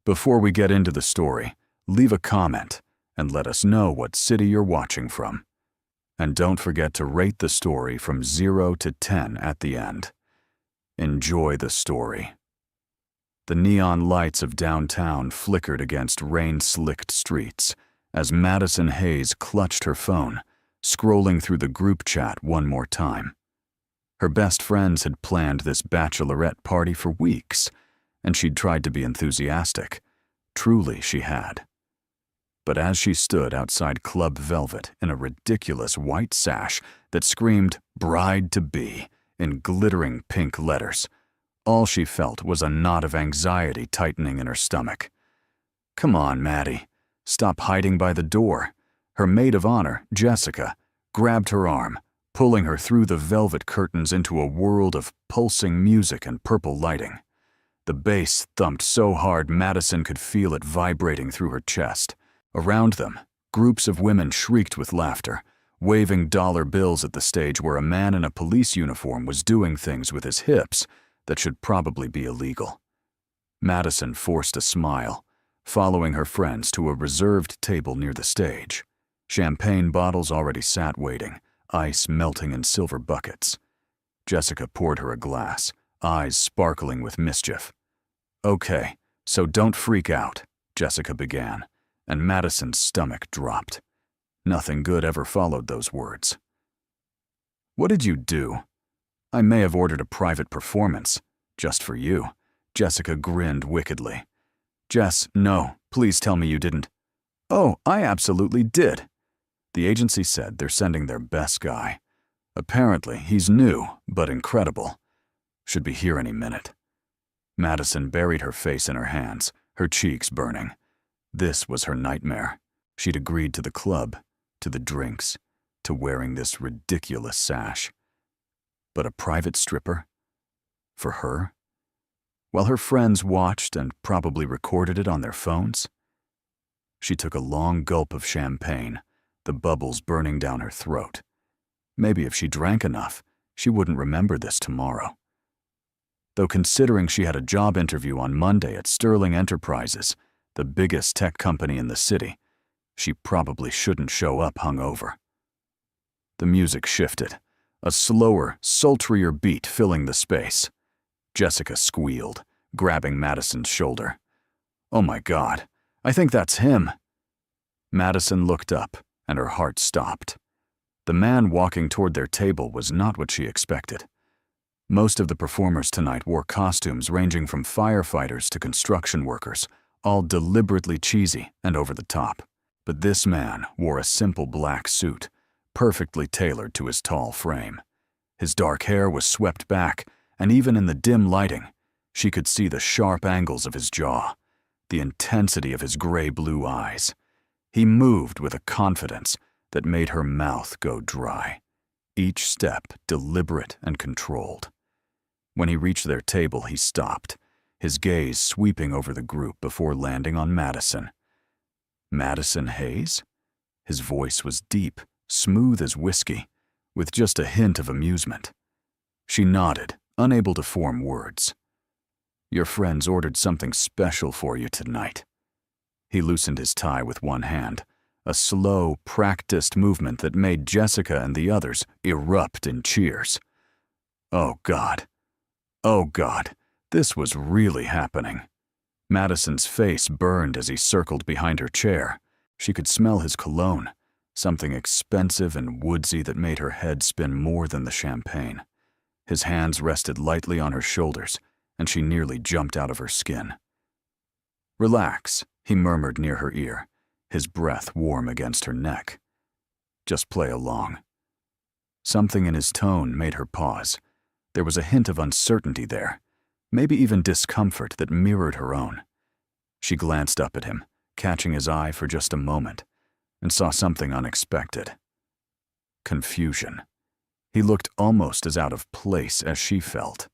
Before we get into the story, leave a comment and let us know what city you're watching from. And don't forget to rate the story from 0 to 10 at the end. Enjoy the story. The neon lights of downtown flickered against rain-slicked streets as Madison Hayes clutched her phone, scrolling through the group chat one more time. Her best friends had planned this bachelorette party for weeks, and she'd tried to be enthusiastic. Truly, she had. But as she stood outside Club Velvet in a ridiculous white sash that screamed "Bride-to-be" in glittering pink letters, all she felt was a knot of anxiety tightening in her stomach. Come on, Maddie. Stop hiding by the door. Her maid of honor, Jessica, grabbed her arm, pulling her through the velvet curtains into a world of pulsing music and purple lighting. The bass thumped so hard Madison could feel it vibrating through her chest. Around them, groups of women shrieked with laughter, waving dollar bills at the stage where a man in a police uniform was doing things with his hips that should probably be illegal. Madison forced a smile, following her friends to a reserved table near the stage. Champagne bottles already sat waiting, ice melting in silver buckets. Jessica poured her a glass, eyes sparkling with mischief. "Okay, so don't freak out," Jessica began, and Madison's stomach dropped. Nothing good ever followed those words. "What did you do?" "I may have ordered a private performance, just for you." Jessica grinned wickedly. "Jess, no, please tell me you didn't." "Oh, I absolutely did." The agency said they're sending their best guy. Apparently, he's new, but incredible. Should be here any minute. Madison buried her face in her hands, her cheeks burning. This was her nightmare. She'd agreed to the club, to the drinks, to wearing this ridiculous sash. But a private stripper? For her? While her friends watched and probably recorded it on their phones? She took a long gulp of champagne, the bubbles burning down her throat. Maybe if she drank enough, she wouldn't remember this tomorrow. Though considering she had a job interview on Monday at Sterling Enterprises, the biggest tech company in the city, she probably shouldn't show up hungover. The music shifted, a slower, sultrier beat filling the space. Jessica squealed, grabbing Madison's shoulder. "Oh my God, I think that's him." Madison looked up, and her heart stopped. The man walking toward their table was not what she expected. Most of the performers tonight wore costumes ranging from firefighters to construction workers, all deliberately cheesy and over the top. But this man wore a simple black suit, perfectly tailored to his tall frame. His dark hair was swept back, and even in the dim lighting, she could see the sharp angles of his jaw, the intensity of his gray-blue eyes. He moved with a confidence that made her mouth go dry, each step deliberate and controlled. When he reached their table, he stopped, his gaze sweeping over the group before landing on Madison. Madison Hayes? His voice was deep, smooth as whiskey, with just a hint of amusement. She nodded, unable to form words. "Your friends ordered something special for you tonight." He loosened his tie with one hand, a slow, practiced movement that made Jessica and the others erupt in cheers. Oh God, this was really happening. Madison's face burned as he circled behind her chair. She could smell his cologne, something expensive and woodsy that made her head spin more than the champagne. His hands rested lightly on her shoulders, and she nearly jumped out of her skin. "Relax," he murmured near her ear, his breath warm against her neck. "Just play along." Something in his tone made her pause. There was a hint of uncertainty there, maybe even discomfort that mirrored her own. She glanced up at him, catching his eye for just a moment, and saw something unexpected. Confusion. He looked almost as out of place as she felt.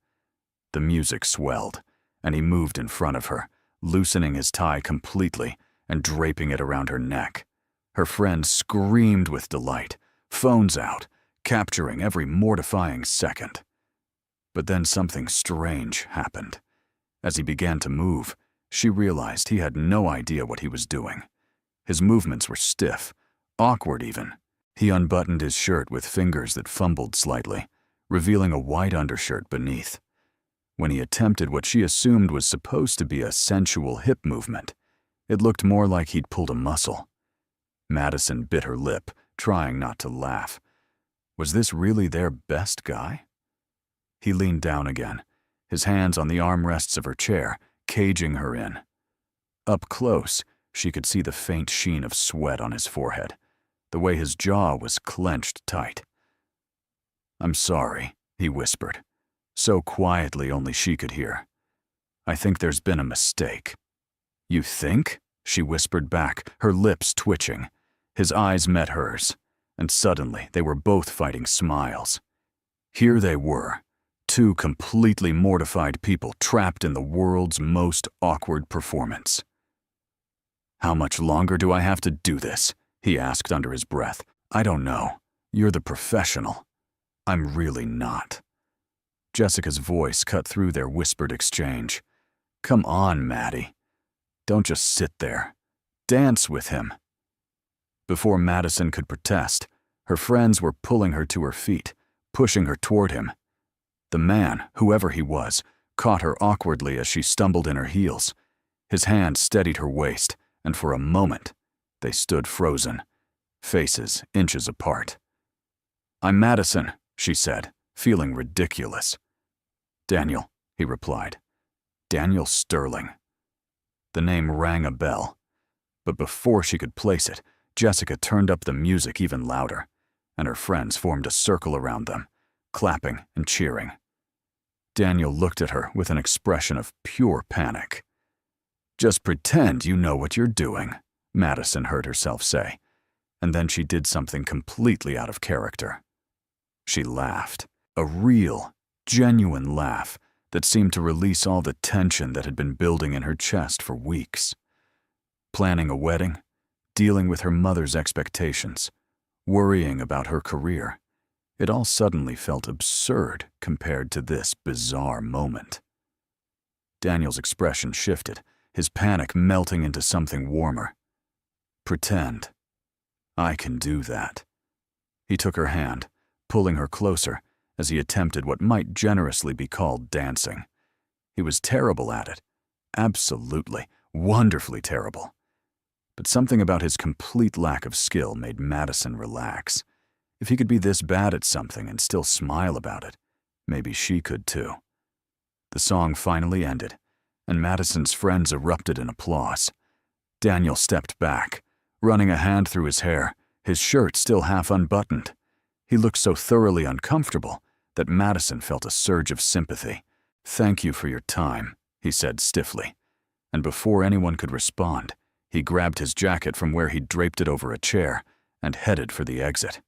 The music swelled, and he moved in front of her, loosening his tie completely and draping it around her neck. Her friend screamed with delight, phones out, capturing every mortifying second. But then something strange happened. As he began to move, She realized he had no idea what he was doing. His movements were stiff, awkward even. He unbuttoned his shirt with fingers that fumbled slightly, revealing a white undershirt beneath. When he attempted what she assumed was supposed to be a sensual hip movement, it looked more like he'd pulled a muscle. Madison bit her lip, trying not to laugh. Was this really their best guy? He leaned down again, his hands on the armrests of her chair, caging her in. Up close, she could see the faint sheen of sweat on his forehead, the way his jaw was clenched tight. "I'm sorry," he whispered, so quietly only she could hear. "I think there's been a mistake." "You think?" she whispered back, her lips twitching. His eyes met hers, and suddenly they were both fighting smiles. Here they were, two completely mortified people trapped in the world's most awkward performance. "How much longer do I have to do this?" he asked under his breath. "I don't know. You're the professional. I'm really not." Jessica's voice cut through their whispered exchange. "Come on, Maddie. Don't just sit there. Dance with him." Before Madison could protest, her friends were pulling her to her feet, pushing her toward him. The man, whoever he was, caught her awkwardly as she stumbled in her heels. His hand steadied her waist, and for a moment, they stood frozen, faces inches apart. "I'm Madison," she said, feeling ridiculous. "Daniel," he replied. "Daniel Sterling." The name rang a bell, but before she could place it, Jessica turned up the music even louder, and her friends formed a circle around them, clapping and cheering. Daniel looked at her with an expression of pure panic. "Just pretend you know what you're doing," Madison heard herself say, and then she did something completely out of character. She laughed, a real, genuine laugh that seemed to release all the tension that had been building in her chest for weeks. Planning a wedding, dealing with her mother's expectations, worrying about her career. It all suddenly felt absurd compared to this bizarre moment. Daniel's expression shifted, his panic melting into something warmer. "Pretend. I can do that." He took her hand, pulling her closer as he attempted what might generously be called dancing. He was terrible at it. Absolutely, wonderfully terrible. But something about his complete lack of skill made Madison relax. If he could be this bad at something and still smile about it, maybe she could too. The song finally ended, and Madison's friends erupted in applause. Daniel stepped back, running a hand through his hair, his shirt still half unbuttoned. He looked so thoroughly uncomfortable that Madison felt a surge of sympathy. "Thank you for your time," he said stiffly, and before anyone could respond, he grabbed his jacket from where he'd draped it over a chair and headed for the exit.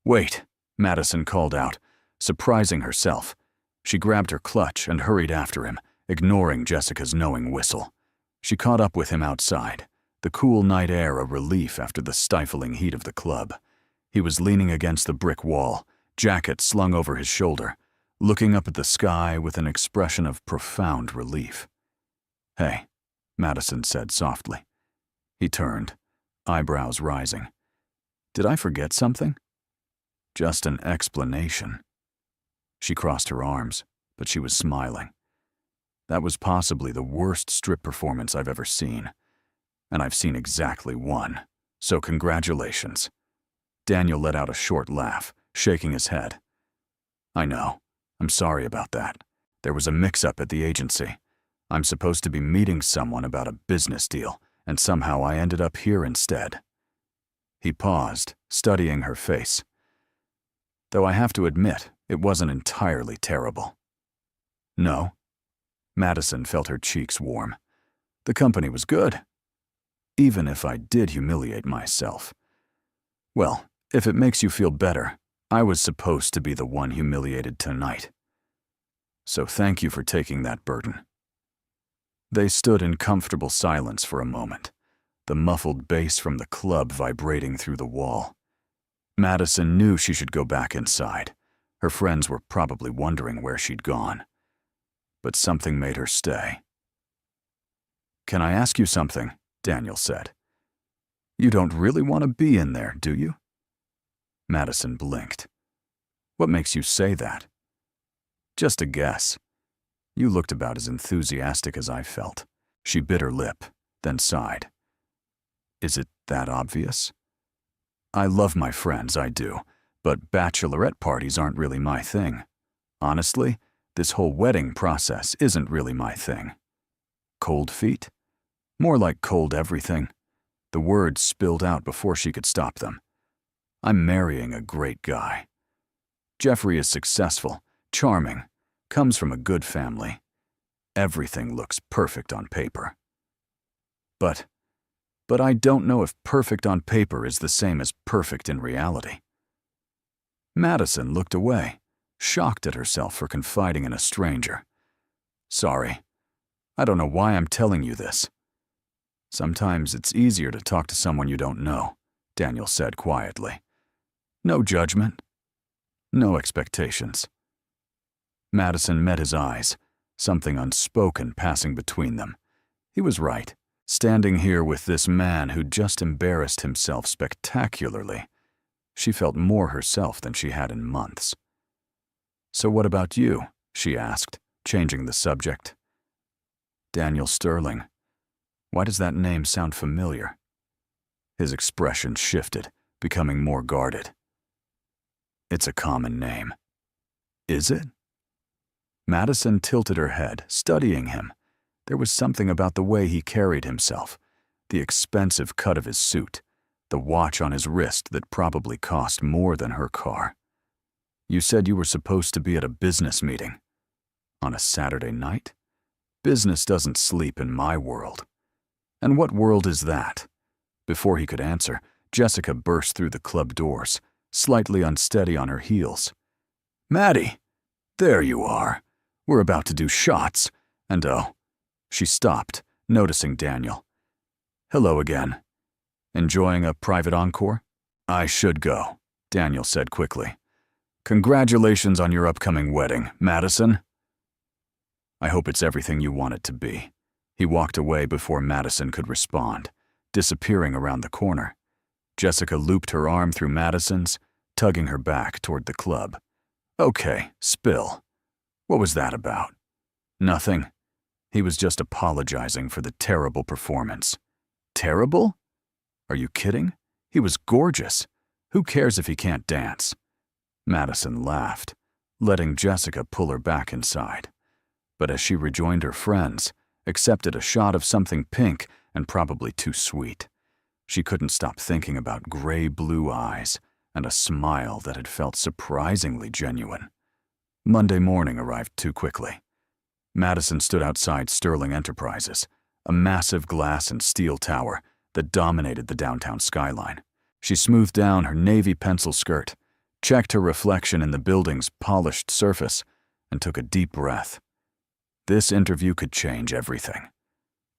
"Wait," Madison called out, surprising herself. She grabbed her clutch and hurried after him, ignoring Jessica's knowing whistle. She caught up with him outside, the cool night air a relief after the stifling heat of the club. He was leaning against the brick wall, jacket slung over his shoulder, looking up at the sky with an expression of profound relief. "Hey," Madison said softly. He turned, eyebrows rising. "Did I forget something?" "Just an explanation." She crossed her arms, but she was smiling. "That was possibly the worst strip performance I've ever seen. And I've seen exactly one, so congratulations." Daniel let out a short laugh, shaking his head. "I know. I'm sorry about that. There was a mix-up at the agency. I'm supposed to be meeting someone about a business deal, and somehow I ended up here instead." He paused, studying her face. "Though I have to admit, it wasn't entirely terrible." "No?" Madison felt her cheeks warm. "The company was good. Even if I did humiliate myself. Well, if it makes you feel better, I was supposed to be the one humiliated tonight. So thank you for taking that burden." They stood in comfortable silence for a moment, the muffled bass from the club vibrating through the wall. Madison knew she should go back inside. Her friends were probably wondering where she'd gone. But something made her stay. "Can I ask you something?" Daniel said. "You don't really want to be in there, do you?" Madison blinked. "What makes you say that?" "Just a guess." You looked about as enthusiastic as I felt. She bit her lip, then sighed. "Is it that obvious?" "I love my friends, I do, but bachelorette parties aren't really my thing. Honestly, this whole wedding process isn't really my thing." "Cold feet?" "More like cold everything." The words spilled out before she could stop them. "I'm marrying a great guy. Jeffrey is successful, charming, comes from a good family. Everything looks perfect on paper. But I don't know if perfect on paper is the same as perfect in reality." Madison looked away, shocked at herself for confiding in a stranger. "Sorry. I don't know why I'm telling you this." "Sometimes it's easier to talk to someone you don't know," Daniel said quietly. "No judgment. No expectations." Madison met his eyes, something unspoken passing between them. He was right. Standing here with this man who'd just embarrassed himself spectacularly, she felt more herself than she had in months. "So what about you?" she asked, changing the subject. "Daniel Sterling. Why does that name sound familiar?" His expression shifted, becoming more guarded. "It's a common name." "Is it?" Madison tilted her head, studying him. There was something about the way he carried himself, the expensive cut of his suit, the watch on his wrist that probably cost more than her car. "You said you were supposed to be at a business meeting. On a Saturday night? Business doesn't sleep in my world." "And what world is that?" Before he could answer, Jessica burst through the club doors, slightly unsteady on her heels. "Maddie! There you are. We're about to do shots, and oh." She stopped, noticing Daniel. "Hello again. Enjoying a private encore?" "I should go," Daniel said quickly. "Congratulations on your upcoming wedding, Madison." "I hope it's everything you want it to be." He walked away before Madison could respond, disappearing around the corner. Jessica looped her arm through Madison's, tugging her back toward the club. "Okay, spill. What was that about?" "Nothing. He was just apologizing for the terrible performance." "Terrible? Are you kidding? He was gorgeous. Who cares if he can't dance?" Madison laughed, letting Jessica pull her back inside. But as she rejoined her friends, accepted a shot of something pink and probably too sweet, she couldn't stop thinking about gray-blue eyes and a smile that had felt surprisingly genuine. Monday morning arrived too quickly. Madison stood outside Sterling Enterprises, a massive glass and steel tower that dominated the downtown skyline. She smoothed down her navy pencil skirt, checked her reflection in the building's polished surface, and took a deep breath. This interview could change everything.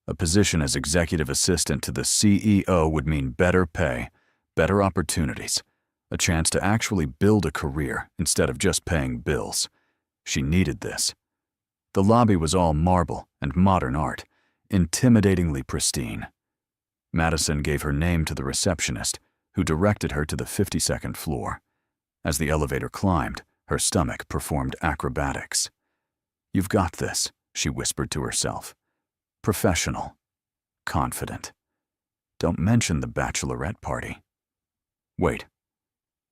A position as executive assistant to the CEO would mean better pay, better opportunities, a chance to actually build a career instead of just paying bills. She needed this. The lobby was all marble and modern art, intimidatingly pristine. Madison gave her name to the receptionist, who directed her to the 52nd floor. As the elevator climbed, her stomach performed acrobatics. "You've got this," she whispered to herself. Professional. Confident. Don't mention the bachelorette party. Wait.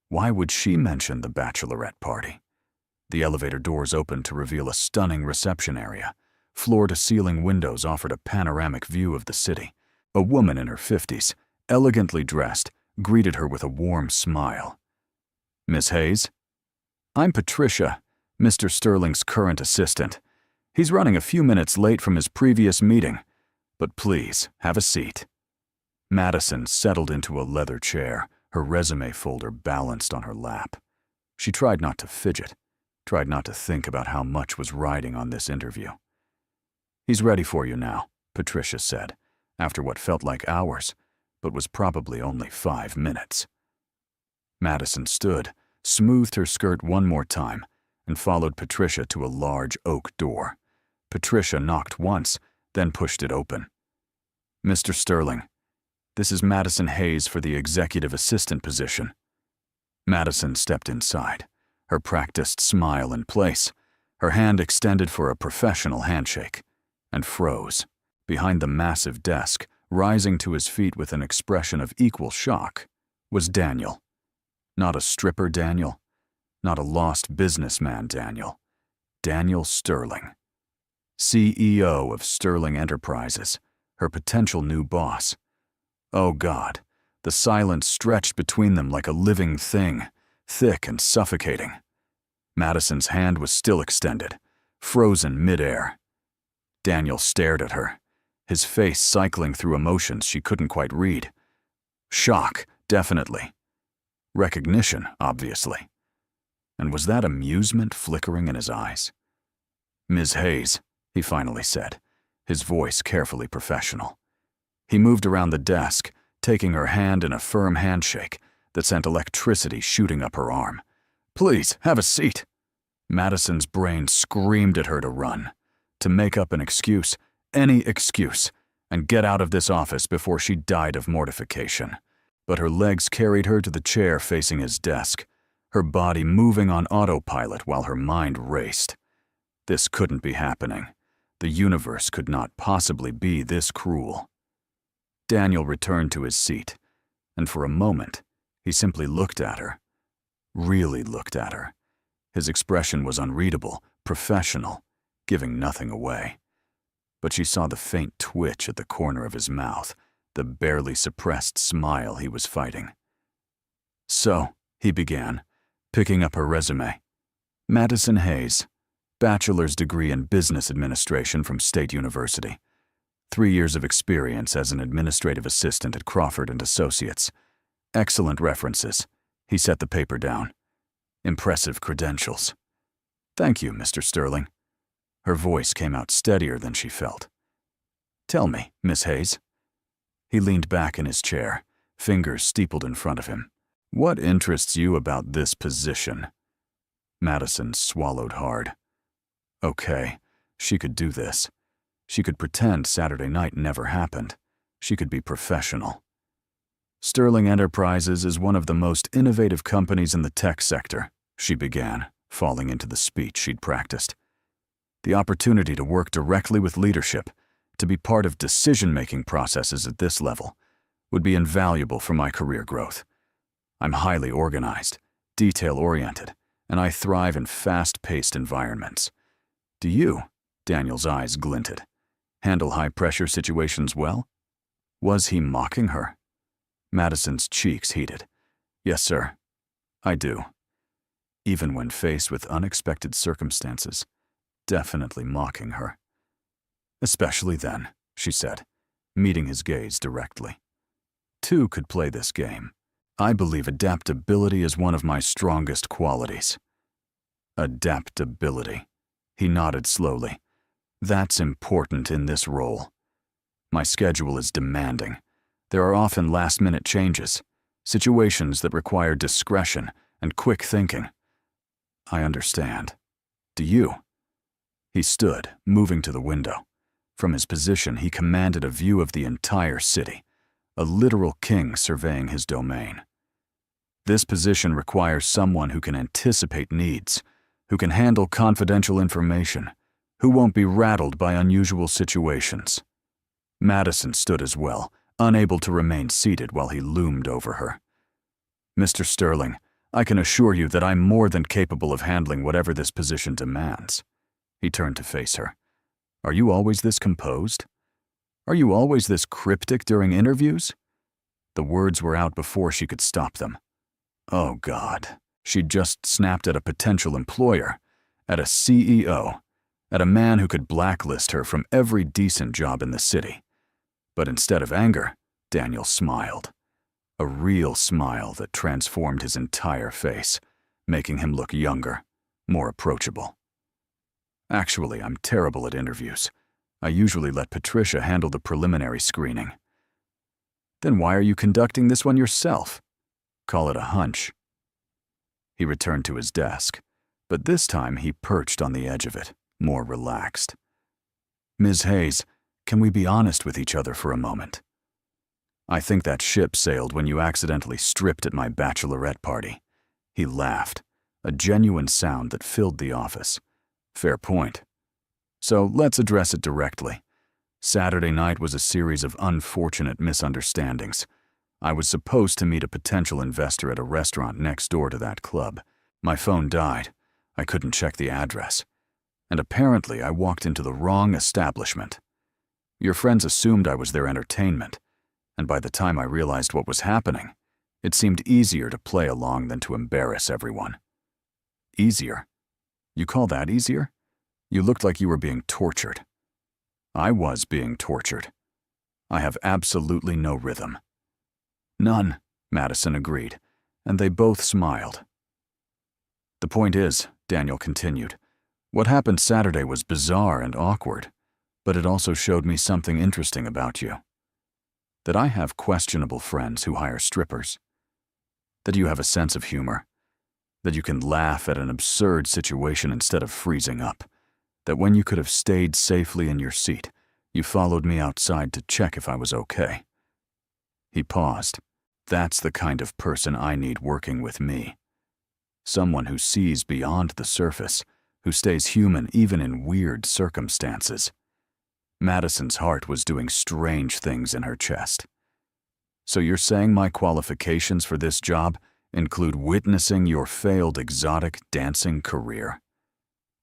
Why would she mention the bachelorette party? The elevator doors opened to reveal a stunning reception area. Floor-to-ceiling windows offered a panoramic view of the city. A woman in her 50s, elegantly dressed, greeted her with a warm smile. "Miss Hayes?" "I'm Patricia, Mr. Sterling's current assistant. He's running a few minutes late from his previous meeting, but please, have a seat." Madison settled into a leather chair, her resume folder balanced on her lap. She tried not to fidget, tried not to think about how much was riding on this interview. "He's ready for you now," Patricia said, after what felt like hours, but was probably only 5 minutes. Madison stood, smoothed her skirt one more time, and followed Patricia to a large oak door. Patricia knocked once, then pushed it open. Mr. Sterling, this is Madison Hayes for the executive assistant position. Madison stepped inside, her practiced smile in place, her hand extended for a professional handshake, and froze. Behind the massive desk, rising to his feet with an expression of equal shock, was Daniel. Not a stripper Daniel, not a lost businessman Daniel. Daniel Sterling, CEO of Sterling Enterprises, her potential new boss. Oh God, the silence stretched between them like a living thing, thick and suffocating. Madison's hand was still extended, frozen midair. Daniel stared at her, his face cycling through emotions she couldn't quite read. Shock, definitely. Recognition, obviously. And was that amusement flickering in his eyes? Ms. Hayes, he finally said, his voice carefully professional. He moved around the desk, taking her hand in a firm handshake that sent electricity shooting up her arm. Please, have a seat. Madison's brain screamed at her to run, to make up an excuse, any excuse, and get out of this office before she died of mortification. But her legs carried her to the chair facing his desk, her body moving on autopilot while her mind raced. This couldn't be happening. The universe could not possibly be this cruel. Daniel returned to his seat, and for a moment, he simply looked at her. Really looked at her. His expression was unreadable, professional, giving nothing away. But she saw the faint twitch at the corner of his mouth, the barely suppressed smile he was fighting. So, he began, picking up her resume. Madison Hayes, bachelor's degree in business administration from State University. 3 years of experience as an administrative assistant at Crawford & Associates. Excellent references. He set the paper down. Impressive credentials. Thank you, Mr. Sterling. Her voice came out steadier than she felt. Tell me, Miss Hayes. He leaned back in his chair, fingers steepled in front of him. What interests you about this position? Madison swallowed hard. Okay, she could do this. She could pretend Saturday night never happened. She could be professional. Sterling Enterprises is one of the most innovative companies in the tech sector, she began, falling into the speech she'd practiced. The opportunity to work directly with leadership, to be part of decision-making processes at this level, would be invaluable for my career growth. I'm highly organized, detail-oriented, and I thrive in fast-paced environments. Do you, Daniel's eyes glinted, handle high-pressure situations well? Was he mocking her? Madison's cheeks heated. Yes, sir. I do. Even when faced with unexpected circumstances, definitely mocking her. Especially then, she said, meeting his gaze directly. Two could play this game. I believe adaptability is one of my strongest qualities. Adaptability. He nodded slowly. That's important in this role. My schedule is demanding. There are often last-minute changes, situations that require discretion and quick thinking. I understand. Do you? He stood, moving to the window. From his position, he commanded a view of the entire city, a literal king surveying his domain. This position requires someone who can anticipate needs, who can handle confidential information, who won't be rattled by unusual situations. Madison stood as well, unable to remain seated while he loomed over her. Mr. Sterling, I can assure you that I'm more than capable of handling whatever this position demands. He turned to face her. Are you always this composed? Are you always this cryptic during interviews? The words were out before she could stop them. Oh God, she'd just snapped at a potential employer, at a CEO, at a man who could blacklist her from every decent job in the city. But instead of anger, Daniel smiled. A real smile that transformed his entire face, making him look younger, more approachable. Actually, I'm terrible at interviews. I usually let Patricia handle the preliminary screening. Then why are you conducting this one yourself? Call it a hunch. He returned to his desk, but this time he perched on the edge of it, more relaxed. Ms. Hayes, Can we be honest with each other for a moment? I think that ship sailed when you accidentally stripped at my bachelorette party. He laughed, a genuine sound that filled the office. Fair point. So let's address it directly. Saturday night was a series of unfortunate misunderstandings. I was supposed to meet a potential investor at a restaurant next door to that club. My phone died. I couldn't check the address. And apparently I walked into the wrong establishment. Your friends assumed I was their entertainment, and by the time I realized what was happening, it seemed easier to play along than to embarrass everyone. Easier? You call that easier? You looked like you were being tortured. I was being tortured. I have absolutely no rhythm. None, Madison agreed, and they both smiled. The point is, Daniel continued, what happened Saturday was bizarre and awkward, but it also showed me something interesting about you. That I have questionable friends who hire strippers. That you have a sense of humor. That you can laugh at an absurd situation instead of freezing up. That when you could have stayed safely in your seat, you followed me outside to check if I was okay. He paused. That's the kind of person I need working with me. Someone who sees beyond the surface, who stays human even in weird circumstances. Madison's heart was doing strange things in her chest. So you're saying my qualifications for this job include witnessing your failed exotic dancing career?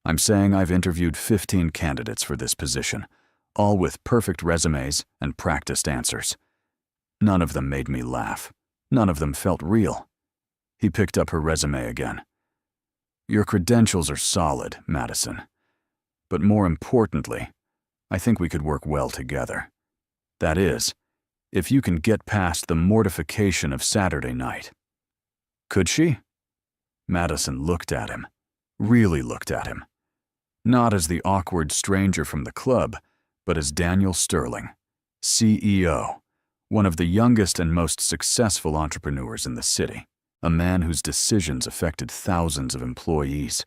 I'm saying I've interviewed 15 candidates for this position, all with perfect resumes and practiced answers. None of them made me laugh. None of them felt real. He picked up her resume again. Your credentials are solid, Madison. But more importantly, I think we could work well together. That is, if you can get past the mortification of Saturday night. Could she? Madison looked at him, really looked at him. Not as the awkward stranger from the club, but as Daniel Sterling, CEO, one of the youngest and most successful entrepreneurs in the city, a man whose decisions affected thousands of employees,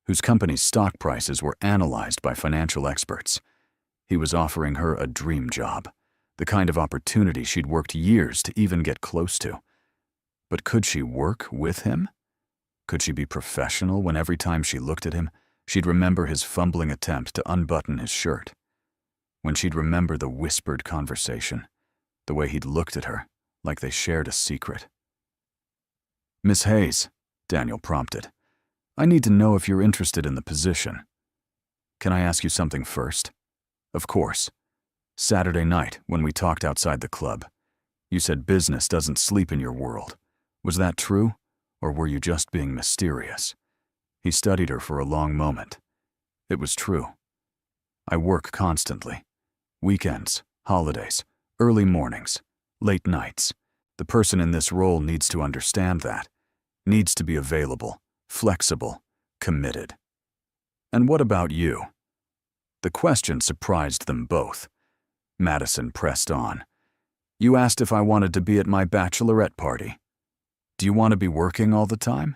whose company's stock prices were analyzed by financial experts. He was offering her a dream job, the kind of opportunity she'd worked years to even get close to. But could she work with him? Could she be professional when every time she looked at him, she'd remember his fumbling attempt to unbutton his shirt? When she'd remember the whispered conversation, the way he'd looked at her, like they shared a secret. Miss Hayes, Daniel prompted, I need to know if you're interested in the position. Can I ask you something first? Of course. Saturday night, when we talked outside the club, you said business doesn't sleep in your world. Was that true, or were you just being mysterious? He studied her for a long moment. It was true. I work constantly. Weekends, holidays, early mornings, late nights. The person in this role needs to understand that. Needs to be available, flexible, committed. And what about you? The question surprised them both. Madison pressed on. You asked if I wanted to be at my bachelorette party. Do you want to be working all the time?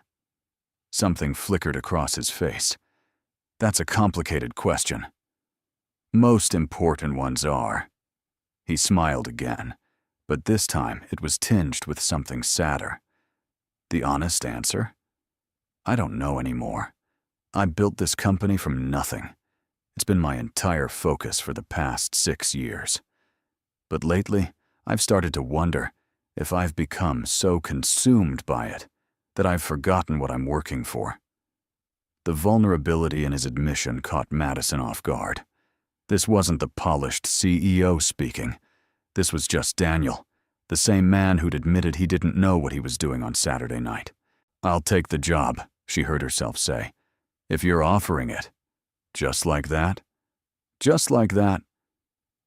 Something flickered across his face. That's a complicated question. Most important ones are. He smiled again, but this time it was tinged with something sadder. The honest answer? I don't know anymore. I built this company from nothing. It's been my entire focus for the past 6 years. But lately, I've started to wonder if I've become so consumed by it that I've forgotten what I'm working for. The vulnerability in his admission caught Madison off guard. This wasn't the polished CEO speaking. This was just Daniel, the same man who'd admitted he didn't know what he was doing on Saturday night. I'll take the job, she heard herself say, if you're offering it. Just like that? Just like that?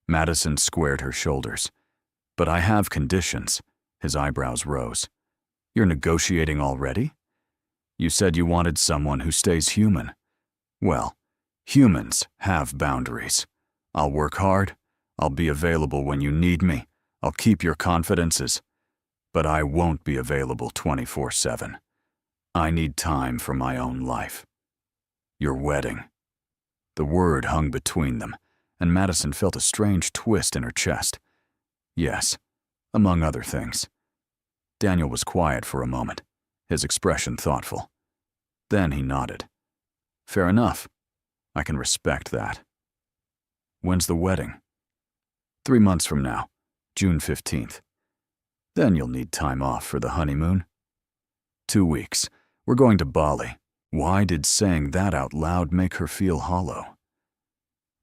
Madison squared her shoulders. But I have conditions. His eyebrows rose. You're negotiating already? You said you wanted someone who stays human. Well, humans have boundaries. I'll work hard. I'll be available when you need me. I'll keep your confidences. But I won't be available 24/7. I need time for my own life. Your wedding. The word hung between them, and Madison felt a strange twist in her chest. Yes, among other things. Daniel was quiet for a moment, his expression thoughtful. Then he nodded. Fair enough. I can respect that. When's the wedding? 3 months from now, June 15th. Then you'll need time off for the honeymoon. 2 weeks. We're going to Bali. Why did saying that out loud make her feel hollow?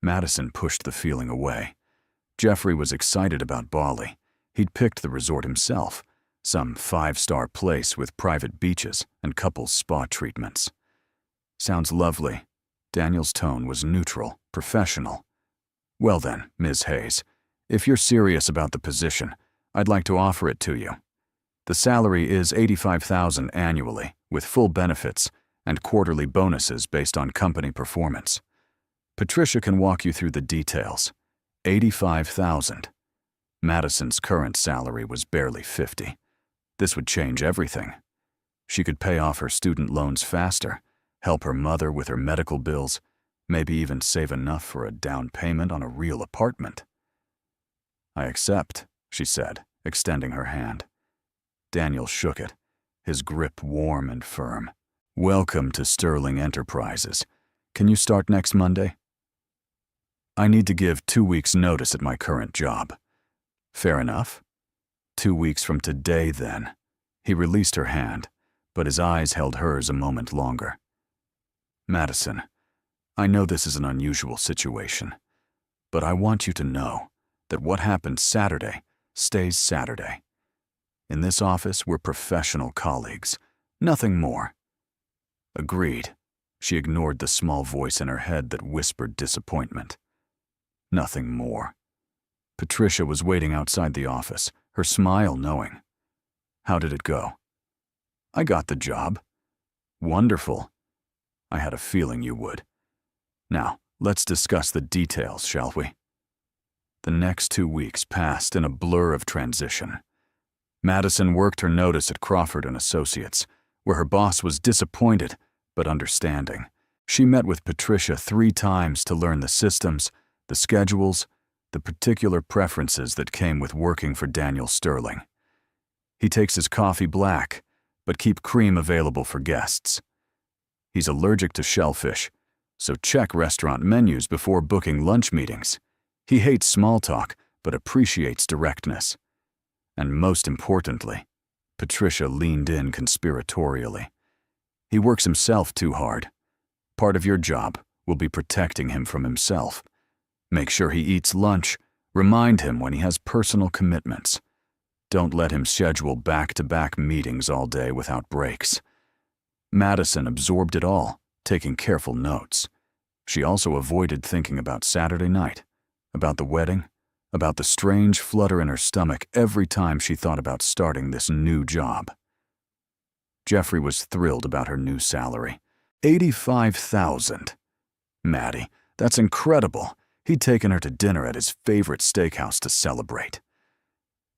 Madison pushed the feeling away. Jeffrey was excited about Bali. He'd picked the resort himself, some 5-star place with private beaches and couples spa treatments. Sounds lovely. Daniel's tone was neutral, professional. Well then, Ms. Hayes, if you're serious about the position, I'd like to offer it to you. The salary is $85,000 annually, with full benefits and quarterly bonuses based on company performance. Patricia can walk you through the details. $85,000. Madison's current salary was barely $50,000. This would change everything. She could pay off her student loans faster, help her mother with her medical bills, maybe even save enough for a down payment on a real apartment. I accept, she said, extending her hand. Daniel shook it, his grip warm and firm. Welcome to Sterling Enterprises. Can you start next Monday? I need to give 2 weeks' notice at my current job. Fair enough. 2 weeks from today, then. He released her hand, but his eyes held hers a moment longer. Madison, I know this is an unusual situation, but I want you to know that what happened Saturday stays Saturday. In this office, we're professional colleagues, nothing more. Agreed. She ignored the small voice in her head that whispered disappointment. Nothing more. Patricia was waiting outside the office, her smile knowing. How did it go? I got the job. Wonderful. I had a feeling you would. Now, let's discuss the details, shall we? The next 2 weeks passed in a blur of transition. Madison worked her notice at Crawford & Associates, where her boss was disappointed but understanding. She met with Patricia 3 times to learn the systems, the schedules, the particular preferences that came with working for Daniel Sterling. He takes his coffee black, but keep cream available for guests. He's allergic to shellfish, so check restaurant menus before booking lunch meetings. He hates small talk, but appreciates directness. And most importantly, Patricia leaned in conspiratorially. He works himself too hard. Part of your job will be protecting him from himself. Make sure he eats lunch. Remind him when he has personal commitments. Don't let him schedule back-to-back meetings all day without breaks. Madison absorbed it all, taking careful notes. She also avoided thinking about Saturday night, about the wedding, about the strange flutter in her stomach every time she thought about starting this new job. Jeffrey was thrilled about her new salary. $85,000. Maddie, that's incredible. He'd taken her to dinner at his favorite steakhouse to celebrate.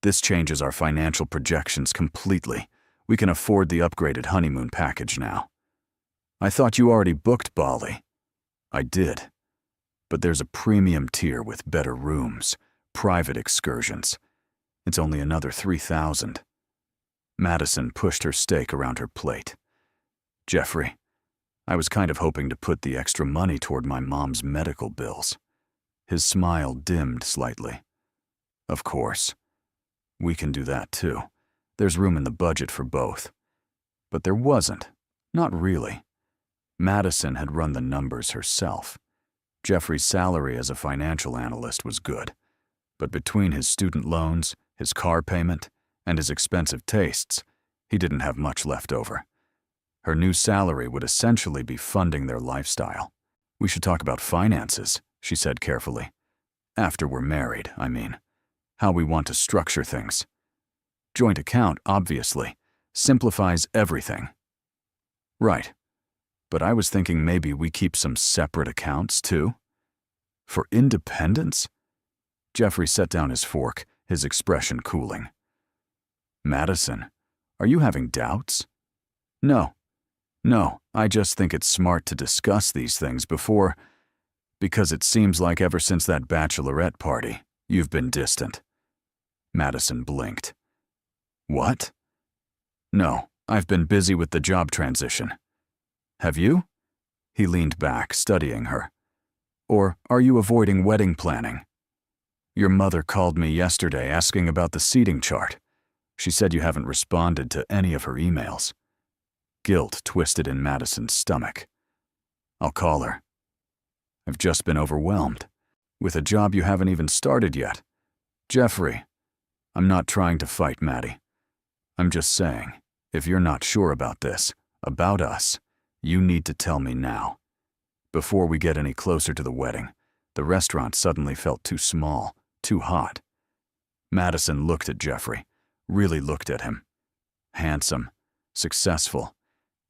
This changes our financial projections completely. We can afford the upgraded honeymoon package now. I thought you already booked Bali. I did. But there's a premium tier with better rooms, private excursions. It's only another $3,000. Madison pushed her steak around her plate. Jeffrey, I was kind of hoping to put the extra money toward my mom's medical bills. His smile dimmed slightly. Of course. We can do that too. There's room in the budget for both. But there wasn't. Not really. Madison had run the numbers herself. Jeffrey's salary as a financial analyst was good. But between his student loans, his car payment, and his expensive tastes, he didn't have much left over. Her new salary would essentially be funding their lifestyle. We should talk about finances, she said carefully. After we're married, I mean. How we want to structure things. Joint account, obviously, simplifies everything. Right. But I was thinking maybe we keep some separate accounts, too? For independence? Jeffrey set down his fork, his expression cooling. Madison, are you having doubts? No, I just think it's smart to discuss these things before. Because it seems like ever since that bachelorette party, you've been distant. Madison blinked. What? No, I've been busy with the job transition. Have you? He leaned back, studying her. Or are you avoiding wedding planning? Your mother called me yesterday asking about the seating chart. She said you haven't responded to any of her emails. Guilt twisted in Madison's stomach. I'll call her. I've just been overwhelmed. With a job you haven't even started yet. Jeffrey, I'm not trying to fight Maddie. I'm just saying, if you're not sure about this, about us, you need to tell me now. Before we get any closer to the wedding, the restaurant suddenly felt too small, too hot. Madison looked at Jeffrey, really looked at him. Handsome, successful,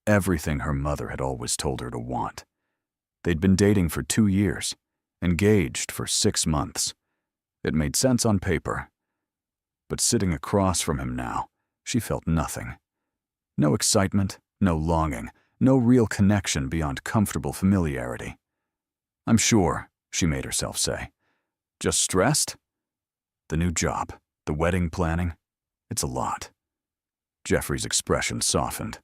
everything her mother had always told her to want. They'd been dating for 2 years, engaged for 6 months. It made sense on paper. But sitting across from him now, she felt nothing. No excitement, no longing, no real connection beyond comfortable familiarity. I'm sure, she made herself say. Just stressed? The new job, the wedding planning, it's a lot. Jeffrey's expression softened.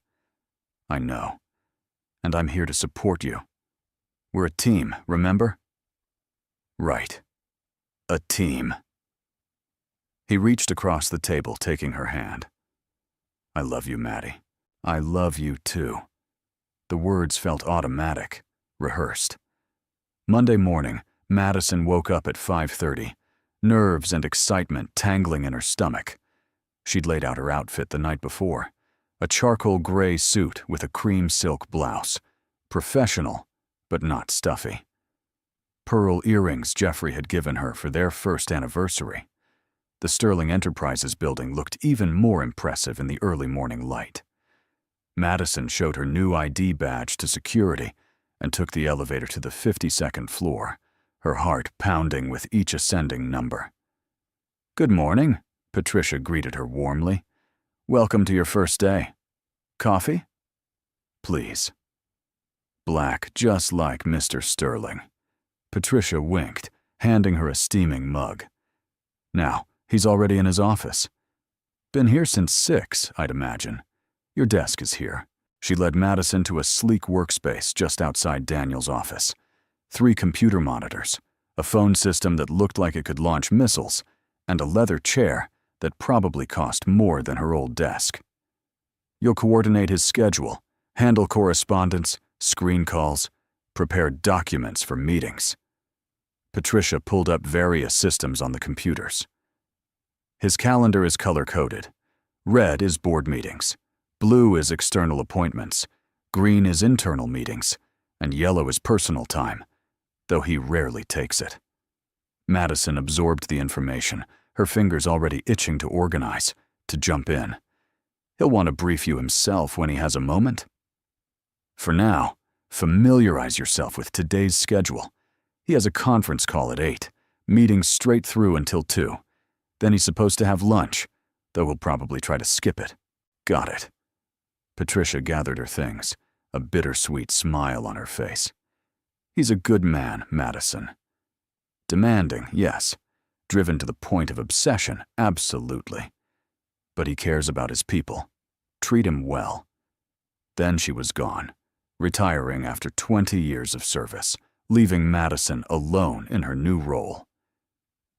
I know, and I'm here to support you. We're a team, remember? Right. A team. He reached across the table, taking her hand. I love you, Maddie. I love you too. The words felt automatic, rehearsed. Monday morning, Madison woke up at 5:30, nerves and excitement tangling in her stomach. She'd laid out her outfit the night before, a charcoal gray suit with a cream silk blouse. Professional, but not stuffy. Pearl earrings Jeffrey had given her for their first anniversary. The Sterling Enterprises building looked even more impressive in the early morning light. Madison showed her new ID badge to security and took the elevator to the 52nd floor, her heart pounding with each ascending number. Good morning, Patricia greeted her warmly. Welcome to your first day. Coffee? Please. Black, just like Mr. Sterling. Patricia winked, handing her a steaming mug. Now, he's already in his office. Been here since 6, I'd imagine. Your desk is here. She led Madison to a sleek workspace just outside Daniel's office. 3 computer monitors, a phone system that looked like it could launch missiles, and a leather chair that probably cost more than her old desk. You'll coordinate his schedule, handle correspondence, screen calls, prepare documents for meetings. Patricia pulled up various systems on the computers. His calendar is color-coded. Red is board meetings. Blue is external appointments. Green is internal meetings. And yellow is personal time, though he rarely takes it. Madison absorbed the information, her fingers already itching to organize, to jump in. He'll want to brief you himself when he has a moment. For now, familiarize yourself with today's schedule. He has a conference call at 8, meetings straight through until 2. Then he's supposed to have lunch, though he'll probably try to skip it. Got it. Patricia gathered her things, a bittersweet smile on her face. He's a good man, Madison. Demanding, yes. Driven to the point of obsession, absolutely. But he cares about his people. Treat him well. Then she was gone, retiring after 20 years of service, leaving Madison alone in her new role.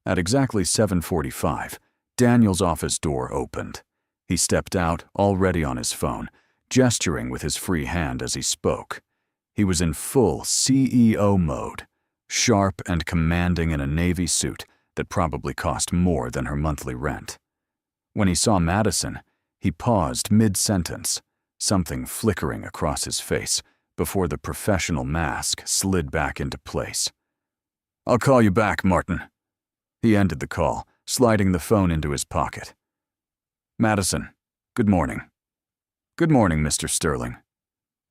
At exactly 7:45, Daniel's office door opened. He stepped out, already on his phone, gesturing with his free hand as he spoke. He was in full CEO mode, sharp and commanding in a navy suit that probably cost more than her monthly rent. When he saw Madison, he paused mid-sentence, something flickering across his face before the professional mask slid back into place. I'll call you back, Martin. He ended the call, sliding the phone into his pocket. Madison, good morning. Good morning, Mr. Sterling.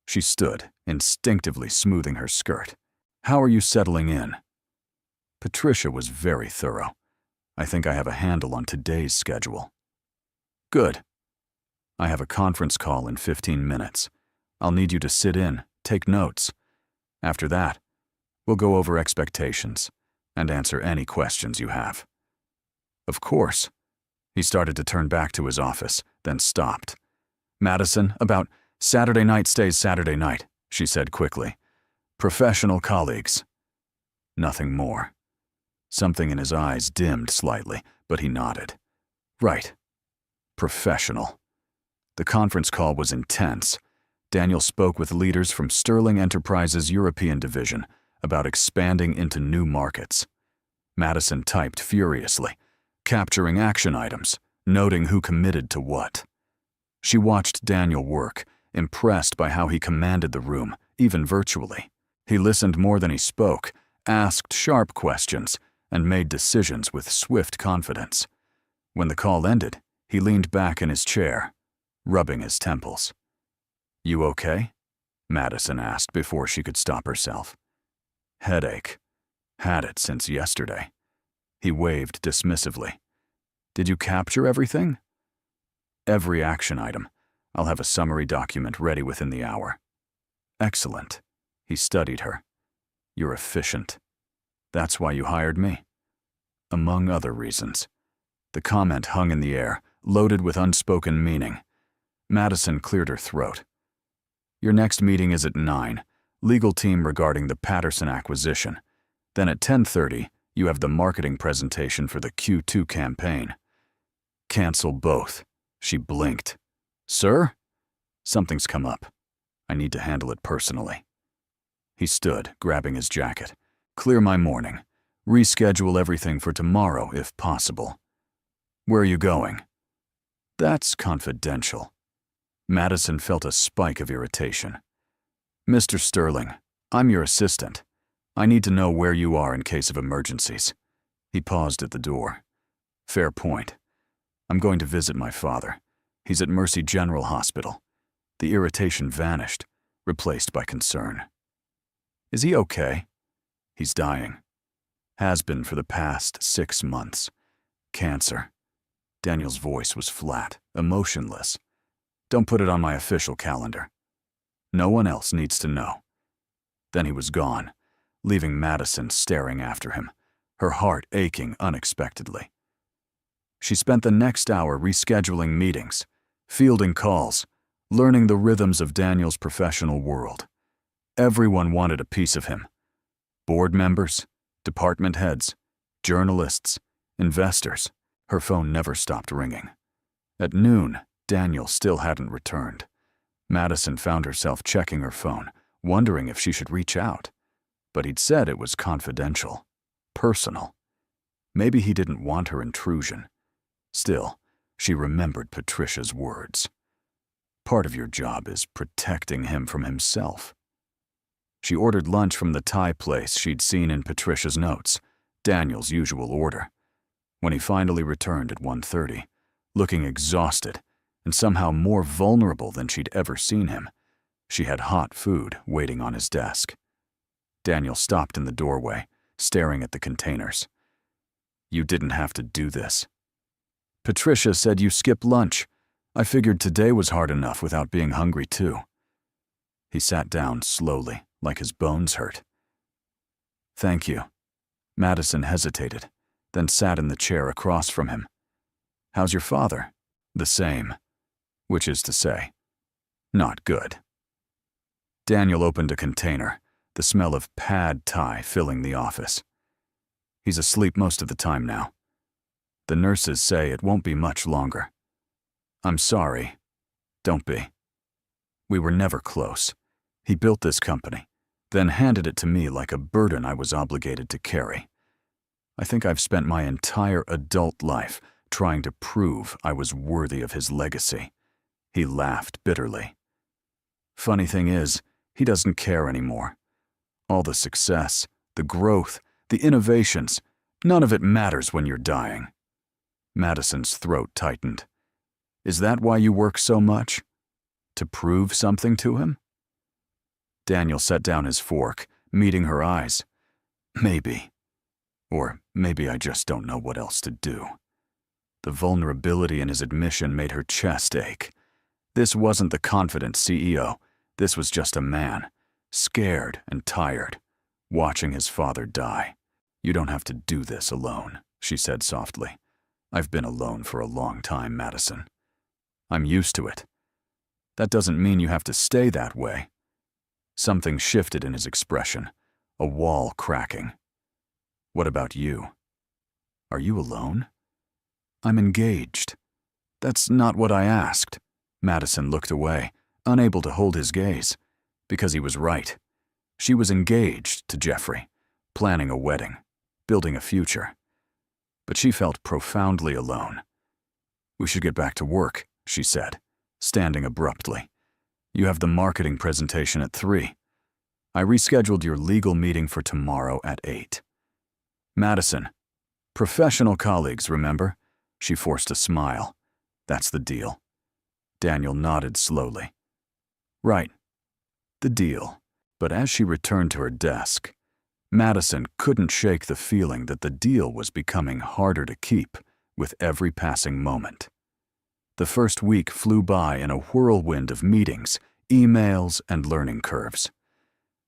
She stood, instinctively smoothing her skirt. How are you settling in? Patricia was very thorough. I think I have a handle on today's schedule. Good. I have a conference call in 15 minutes. I'll need you to sit in, take notes. After that, We'll go over expectations and answer any questions you have. Of course. He started to turn back to his office, then stopped. Madison, about Saturday night stays Saturday night, she said quickly. Professional colleagues. Nothing more. Something in his eyes dimmed slightly, but he nodded. Right. Professional. The conference call was intense. Daniel spoke with leaders from Sterling Enterprises' European division about expanding into new markets. Madison typed furiously, capturing action items, noting who committed to what. She watched Daniel work, impressed by how he commanded the room, even virtually. He listened more than he spoke, asked sharp questions, and made decisions with swift confidence. When the call ended, he leaned back in his chair, rubbing his temples. "You okay?" Madison asked before she could stop herself. "Headache. Had it since yesterday." He waved dismissively. "Did you capture everything?" "Every action item. I'll have a summary document ready within the hour." "Excellent." He studied her. "You're efficient. That's why you hired me?" "Among other reasons." The comment hung in the air, loaded with unspoken meaning. Madison cleared her throat. "Your next meeting is at 9, legal team regarding the Patterson acquisition. Then at 10:30, you have the marketing presentation for the Q2 campaign." "Cancel both." She blinked. "Sir?" "Something's come up. I need to handle it personally." He stood, grabbing his jacket. "Clear my morning. Reschedule everything for tomorrow if possible." "Where are you going?" "That's confidential." Madison felt a spike of irritation. "Mr. Sterling, I'm your assistant. I need to know where you are in case of emergencies." He paused at the door. "Fair point. I'm going to visit my father. He's at Mercy General Hospital." The irritation vanished, replaced by concern. "Is he okay?" "He's dying. Has been for the past 6 months. Cancer." Daniel's voice was flat, emotionless. "Don't put it on my official calendar. No one else needs to know." Then he was gone, leaving Madison staring after him, her heart aching unexpectedly. She spent the next hour rescheduling meetings, fielding calls, learning the rhythms of Daniel's professional world. Everyone wanted a piece of him. Board members, department heads, journalists, investors. Her phone never stopped ringing. At noon, Daniel still hadn't returned. Madison found herself checking her phone, wondering if she should reach out. But he'd said it was confidential, personal. Maybe he didn't want her intrusion. Still, she remembered Patricia's words. Part of your job is protecting him from himself. She ordered lunch from the Thai place she'd seen in Patricia's notes, Daniel's usual order. When he finally returned at 1:30, looking exhausted and somehow more vulnerable than she'd ever seen him, she had hot food waiting on his desk. Daniel stopped in the doorway, staring at the containers. "You didn't have to do this." "Patricia said you skip lunch. I figured today was hard enough without being hungry too." He sat down slowly, like his bones hurt. "Thank you." Madison hesitated, then sat in the chair across from him. "How's your father?" "The same." "Which is to say, not good." Daniel opened a container, the smell of pad thai filling the office. "He's asleep most of the time now. The nurses say it won't be much longer." "I'm sorry." "Don't be. We were never close. He built this company, then handed it to me like a burden I was obligated to carry. I think I've spent my entire adult life trying to prove I was worthy of his legacy." He laughed bitterly. "Funny thing is, he doesn't care anymore. All the success, the growth, the innovations, none of it matters when you're dying." Madison's throat tightened. "Is that why you work so much? To prove something to him?" Daniel set down his fork, meeting her eyes. "Maybe. Or maybe I just don't know what else to do." The vulnerability in his admission made her chest ache. This wasn't the confident CEO. This was just a man, scared and tired, watching his father die. "You don't have to do this alone," she said softly. "I've been alone for a long time, Madison. I'm used to it. That doesn't mean you have to stay that way." Something shifted in his expression, a wall cracking. "What about you? Are you alone?" "I'm engaged." "That's not what I asked." Madison looked away, unable to hold his gaze, because he was right. She was engaged to Jeffrey, planning a wedding, building a future. But she felt profoundly alone. "We should get back to work," she said, standing abruptly. "You have the marketing presentation at 3. I rescheduled your legal meeting for tomorrow at 8. "Madison, professional colleagues, remember?" She forced a smile. "That's the deal." Daniel nodded slowly. "Right. The deal." But as she returned to her desk, Madison couldn't shake the feeling that the deal was becoming harder to keep with every passing moment. The first week flew by in a whirlwind of meetings, emails, and learning curves.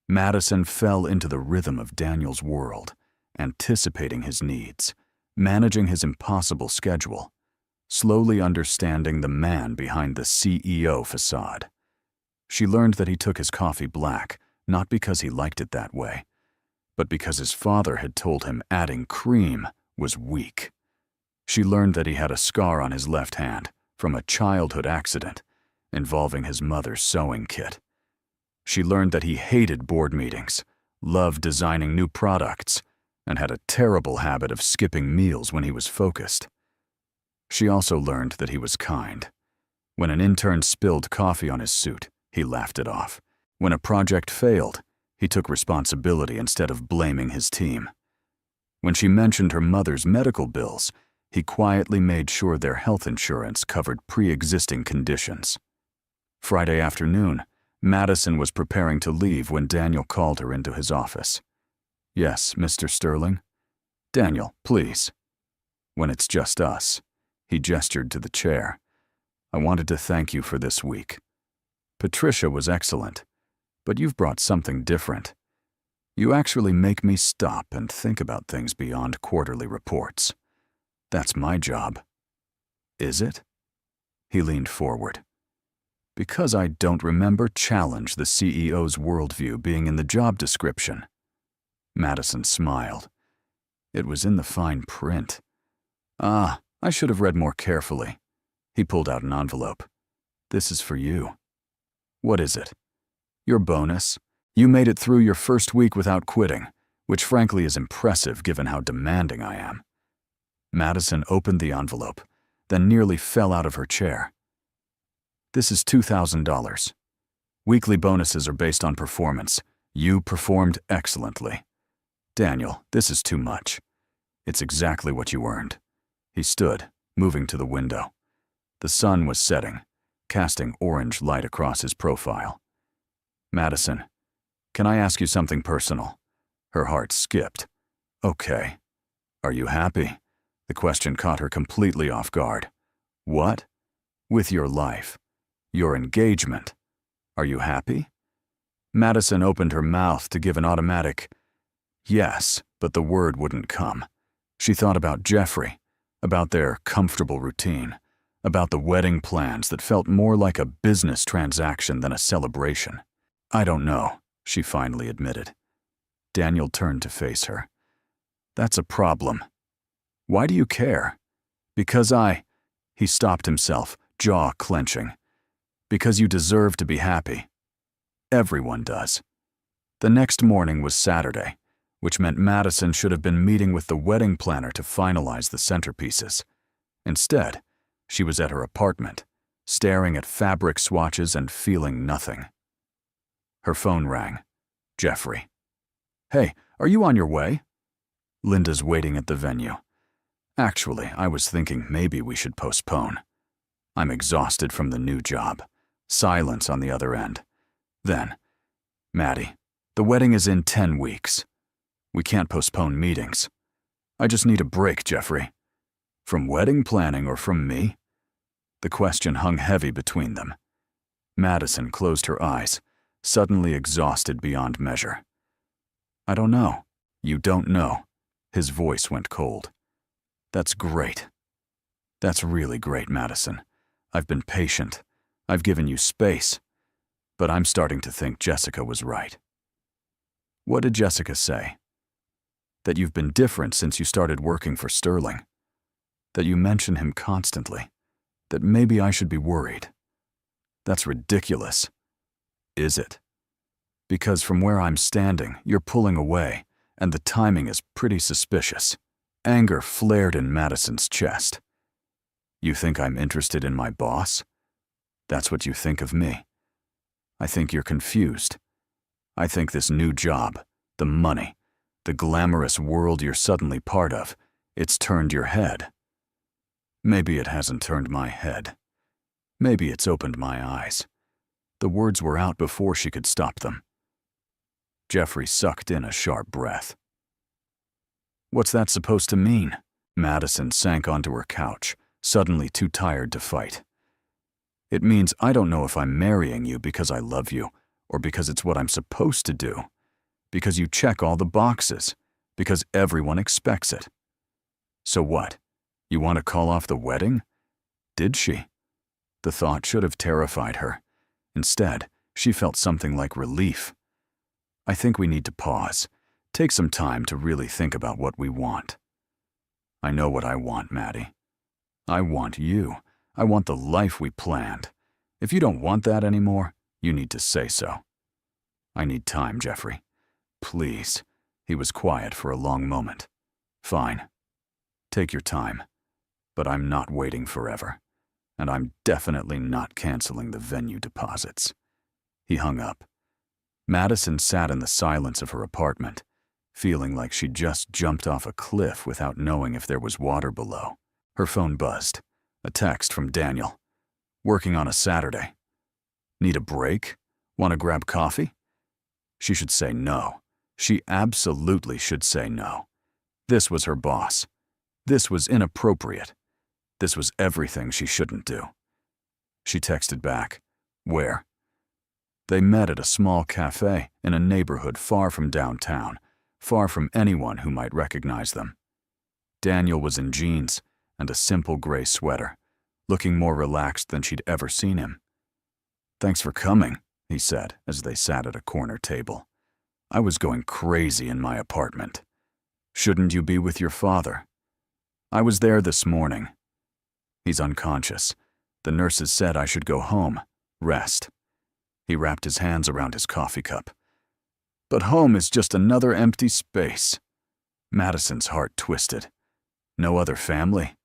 Madison fell into the rhythm of Daniel's world, anticipating his needs, managing his impossible schedule, slowly understanding the man behind the CEO facade. She learned that he took his coffee black, not because he liked it that way, but because his father had told him adding cream was weak. She learned that he had a scar on his left hand from a childhood accident involving his mother's sewing kit. She learned that he hated board meetings, loved designing new products, and had a terrible habit of skipping meals when he was focused. She also learned that he was kind. When an intern spilled coffee on his suit, he laughed it off. When a project failed, he took responsibility instead of blaming his team. When she mentioned her mother's medical bills, he quietly made sure their health insurance covered pre-existing conditions. Friday afternoon, Madison was preparing to leave when Daniel called her into his office. "Yes, Mr. Sterling?" "Daniel, please." "When it's just us." He gestured to the chair. "I wanted to thank you for this week. Patricia was excellent, but you've brought something different. You actually make me stop and think about things beyond quarterly reports. That's my job." "Is it?" He leaned forward. "Because I don't remember challenge the CEO's worldview being in the job description." Madison smiled. "It was in the fine print." "Ah, I should have read more carefully." He pulled out an envelope. "This is for you." "What is it?" "Your bonus. You made it through your first week without quitting, which frankly is impressive given how demanding I am." Madison opened the envelope, then nearly fell out of her chair. "This is $2,000. Weekly bonuses are based on performance. You performed excellently." "Daniel, this is too much." "It's exactly what you earned." He stood, moving to the window. The sun was setting, casting orange light across his profile. "Madison, can I ask you something personal?" Her heart skipped. "Okay. Are you happy?" The question caught her completely off guard. "What?" "With your life. Your engagement. Are you happy?" Madison opened her mouth to give an automatic yes, but the word wouldn't come. She thought about Jeffrey, about their comfortable routine, about the wedding plans that felt more like a business transaction than a celebration. "I don't know," she finally admitted. Daniel turned to face her. "That's a problem. Why do you care?" "Because He stopped himself, jaw clenching. "Because you deserve to be happy. Everyone does." The next morning was Saturday, which meant Madison should have been meeting with the wedding planner to finalize the centerpieces. Instead, she was at her apartment, staring at fabric swatches and feeling nothing. Her phone rang. Jeffrey. "Hey, are you on your way?" "Linda's waiting at the venue. Actually, I was thinking maybe we should postpone. I'm exhausted from the new job." Silence on the other end. Then, "Maddie, the wedding is in 10 weeks. We can't postpone meetings. I just need a break, Jeffrey." "From wedding planning or from me?" The question hung heavy between them. Madison closed her eyes, suddenly exhausted beyond measure. I don't know. You don't know. His voice went cold. That's great. That's really great, Madison. I've been patient. I've given you space. But I'm starting to think Jessica was right. What did Jessica say? That you've been different since you started working for Sterling. That you mention him constantly. That maybe I should be worried. That's ridiculous. Is it? Because from where I'm standing, you're pulling away, and the timing is pretty suspicious. Anger flared in Madison's chest. You think I'm interested in my boss? That's what you think of me. I think you're confused. I think this new job, the money, the glamorous world you're suddenly part of, it's turned your head. Maybe it hasn't turned my head. Maybe it's opened my eyes. The words were out before she could stop them. Jeffrey sucked in a sharp breath. What's that supposed to mean? Madison sank onto her couch, suddenly too tired to fight. It means I don't know if I'm marrying you because I love you, or because it's what I'm supposed to do, because you check all the boxes, because everyone expects it. So what? You want to call off the wedding? Did she? The thought should have terrified her. Instead, she felt something like relief. I think we need to pause, take some time to really think about what we want. I know what I want, Maddie. I want you. I want the life we planned. If you don't want that anymore, you need to say so. I need time, Jeffrey. Please. He was quiet for a long moment. Fine. Take your time. But I'm not waiting forever. And I'm definitely not canceling the venue deposits. He hung up. Madison sat in the silence of her apartment, feeling like she'd just jumped off a cliff without knowing if there was water below. Her phone buzzed. A text from Daniel. Working on a Saturday. Need a break? Want to grab coffee? She should say no. She absolutely should say no. This was her boss. This was inappropriate. This was everything she shouldn't do. She texted back. Where? They met at a small cafe in a neighborhood far from downtown, far from anyone who might recognize them. Daniel was in jeans and a simple gray sweater, looking more relaxed than she'd ever seen him. Thanks for coming, he said as they sat at a corner table. I was going crazy in my apartment. Shouldn't you be with your father? I was there this morning. He's unconscious. The nurses said I should go home, rest. He wrapped his hands around his coffee cup. But home is just another empty space. Madison's heart twisted. No other family?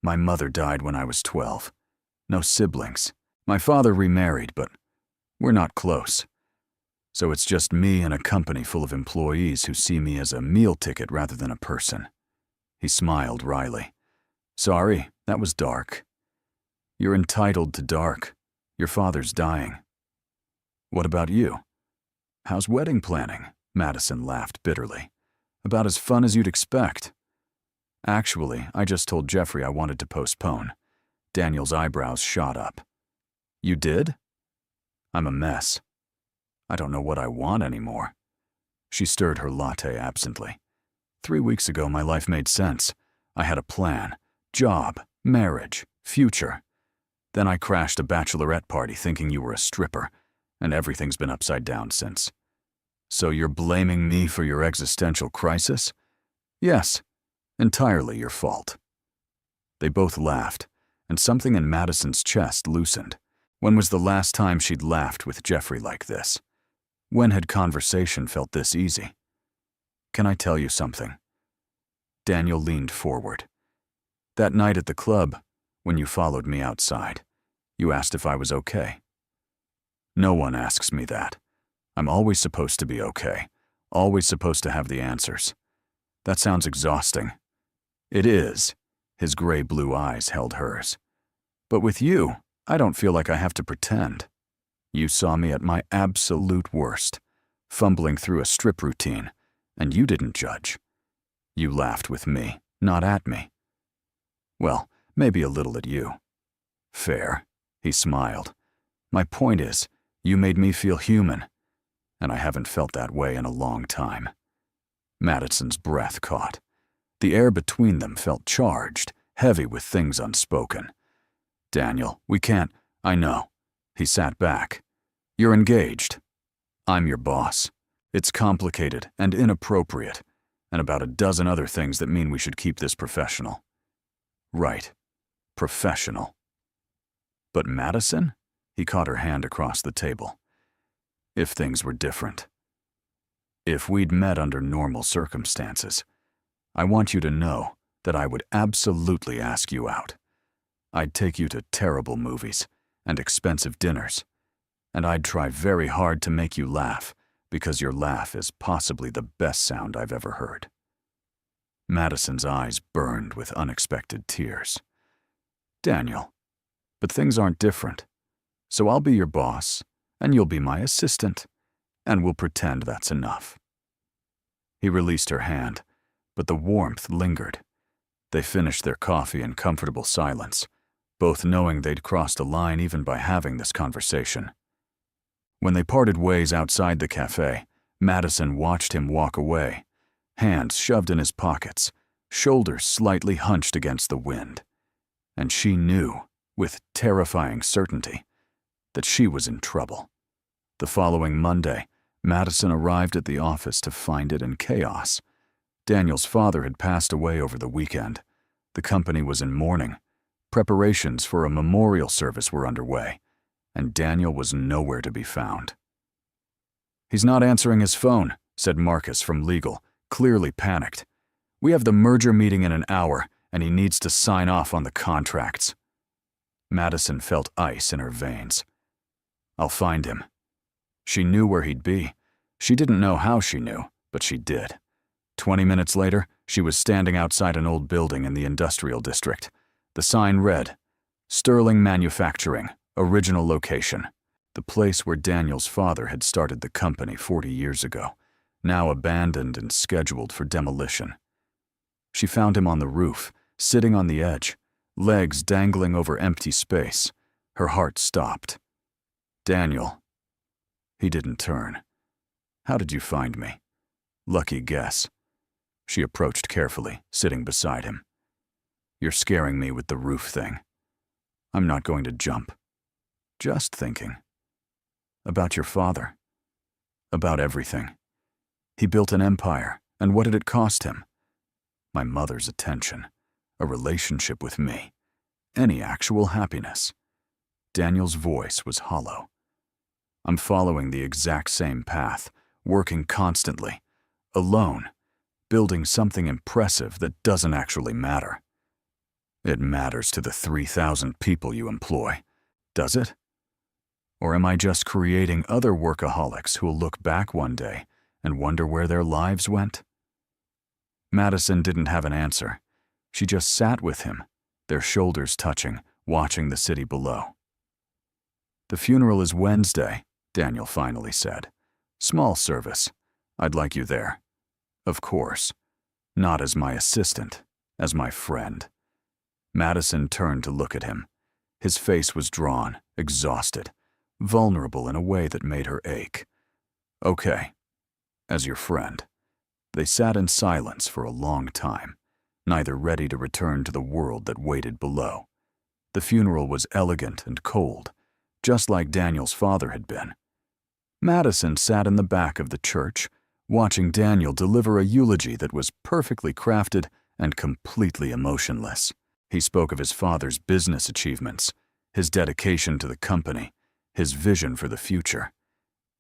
My mother died when I was 12. No siblings. My father remarried, but we're not close. So it's just me and a company full of employees who see me as a meal ticket rather than a person. He smiled wryly. Sorry, that was dark. You're entitled to dark. Your father's dying. What about you? How's wedding planning? Madison laughed bitterly. About as fun as you'd expect. Actually, I just told Jeffrey I wanted to postpone. Daniel's eyebrows shot up. You did? I'm a mess. I don't know what I want anymore. She stirred her latte absently. 3 weeks ago, my life made sense. I had a plan. Job, marriage, future. Then I crashed a bachelorette party thinking you were a stripper, and everything's been upside down since. So you're blaming me for your existential crisis? Yes, entirely your fault. They both laughed, and something in Madison's chest loosened. When was the last time she'd laughed with Jeffrey like this? When had conversation felt this easy? Can I tell you something? Daniel leaned forward. That night at the club, when you followed me outside, you asked if I was okay. No one asks me that. I'm always supposed to be okay, always supposed to have the answers. That sounds exhausting. It is. His gray-blue eyes held hers. But with you, I don't feel like I have to pretend. You saw me at my absolute worst, fumbling through a strip routine, and you didn't judge. You laughed with me, not at me. Well, maybe a little at you. Fair. He smiled. My point is, you made me feel human. and I haven't felt that way in a long time. Madison's breath caught. The air between them felt charged, heavy with things unspoken. Daniel, we can't. I know. He sat back. You're engaged. I'm your boss. It's complicated and inappropriate, and about a dozen other things that mean we should keep this professional. Right. Professional. But Madison? He caught her hand across the table. If things were different. If we'd met under normal circumstances, I want you to know that I would absolutely ask you out. I'd take you to terrible movies and expensive dinners, and I'd try very hard to make you laugh because your laugh is possibly the best sound I've ever heard. Madison's eyes burned with unexpected tears. Daniel, but things aren't different, so I'll be your boss, and you'll be my assistant, and we'll pretend that's enough. He released her hand, but the warmth lingered. They finished their coffee in comfortable silence, both knowing they'd crossed a line even by having this conversation. When they parted ways outside the cafe, Madison watched him walk away, hands shoved in his pockets, shoulders slightly hunched against the wind. And she knew, with terrifying certainty, that she was in trouble. The following Monday, Madison arrived at the office to find it in chaos. Daniel's father had passed away over the weekend. The company was in mourning. Preparations for a memorial service were underway, and Daniel was nowhere to be found. "He's not answering his phone," said Marcus from legal, clearly panicked. "We have the merger meeting in an hour, and he needs to sign off on the contracts." Madison felt ice in her veins. "I'll find him." She knew where he'd be. She didn't know how she knew, but she did. 20 minutes later, she was standing outside an old building in the industrial district. The sign read, "Sterling Manufacturing, original location." The place where Daniel's father had started the company 40 years ago, now abandoned and scheduled for demolition. She found him on the roof, sitting on the edge, legs dangling over empty space. Her heart stopped. "Daniel." He didn't turn. "How did you find me?" "Lucky guess." She approached carefully, sitting beside him. "You're scaring me with the roof thing." "I'm not going to jump. Just thinking." "About your father." "About everything. He built an empire, and what did it cost him?" "My mother's attention, a relationship with me, any actual happiness." Daniel's voice was hollow. "I'm following the exact same path, working constantly, alone, building something impressive that doesn't actually matter." "It matters to the 3,000 people you employ, does it? Or am I just creating other workaholics who'll look back one day and wonder where their lives went?" Madison didn't have an answer. She just sat with him, their shoulders touching, watching the city below. "The funeral is Wednesday," Daniel finally said. "Small service. I'd like you there. Of course. Not as my assistant, as my friend." Madison turned to look at him. His face was drawn, exhausted, vulnerable in a way that made her ache. "Okay. As your friend." They sat in silence for a long time, neither ready to return to the world that waited below. The funeral was elegant and cold, just like Daniel's father had been. Madison sat in the back of the church, watching Daniel deliver a eulogy that was perfectly crafted and completely emotionless. He spoke of his father's business achievements, his dedication to the company, his vision for the future.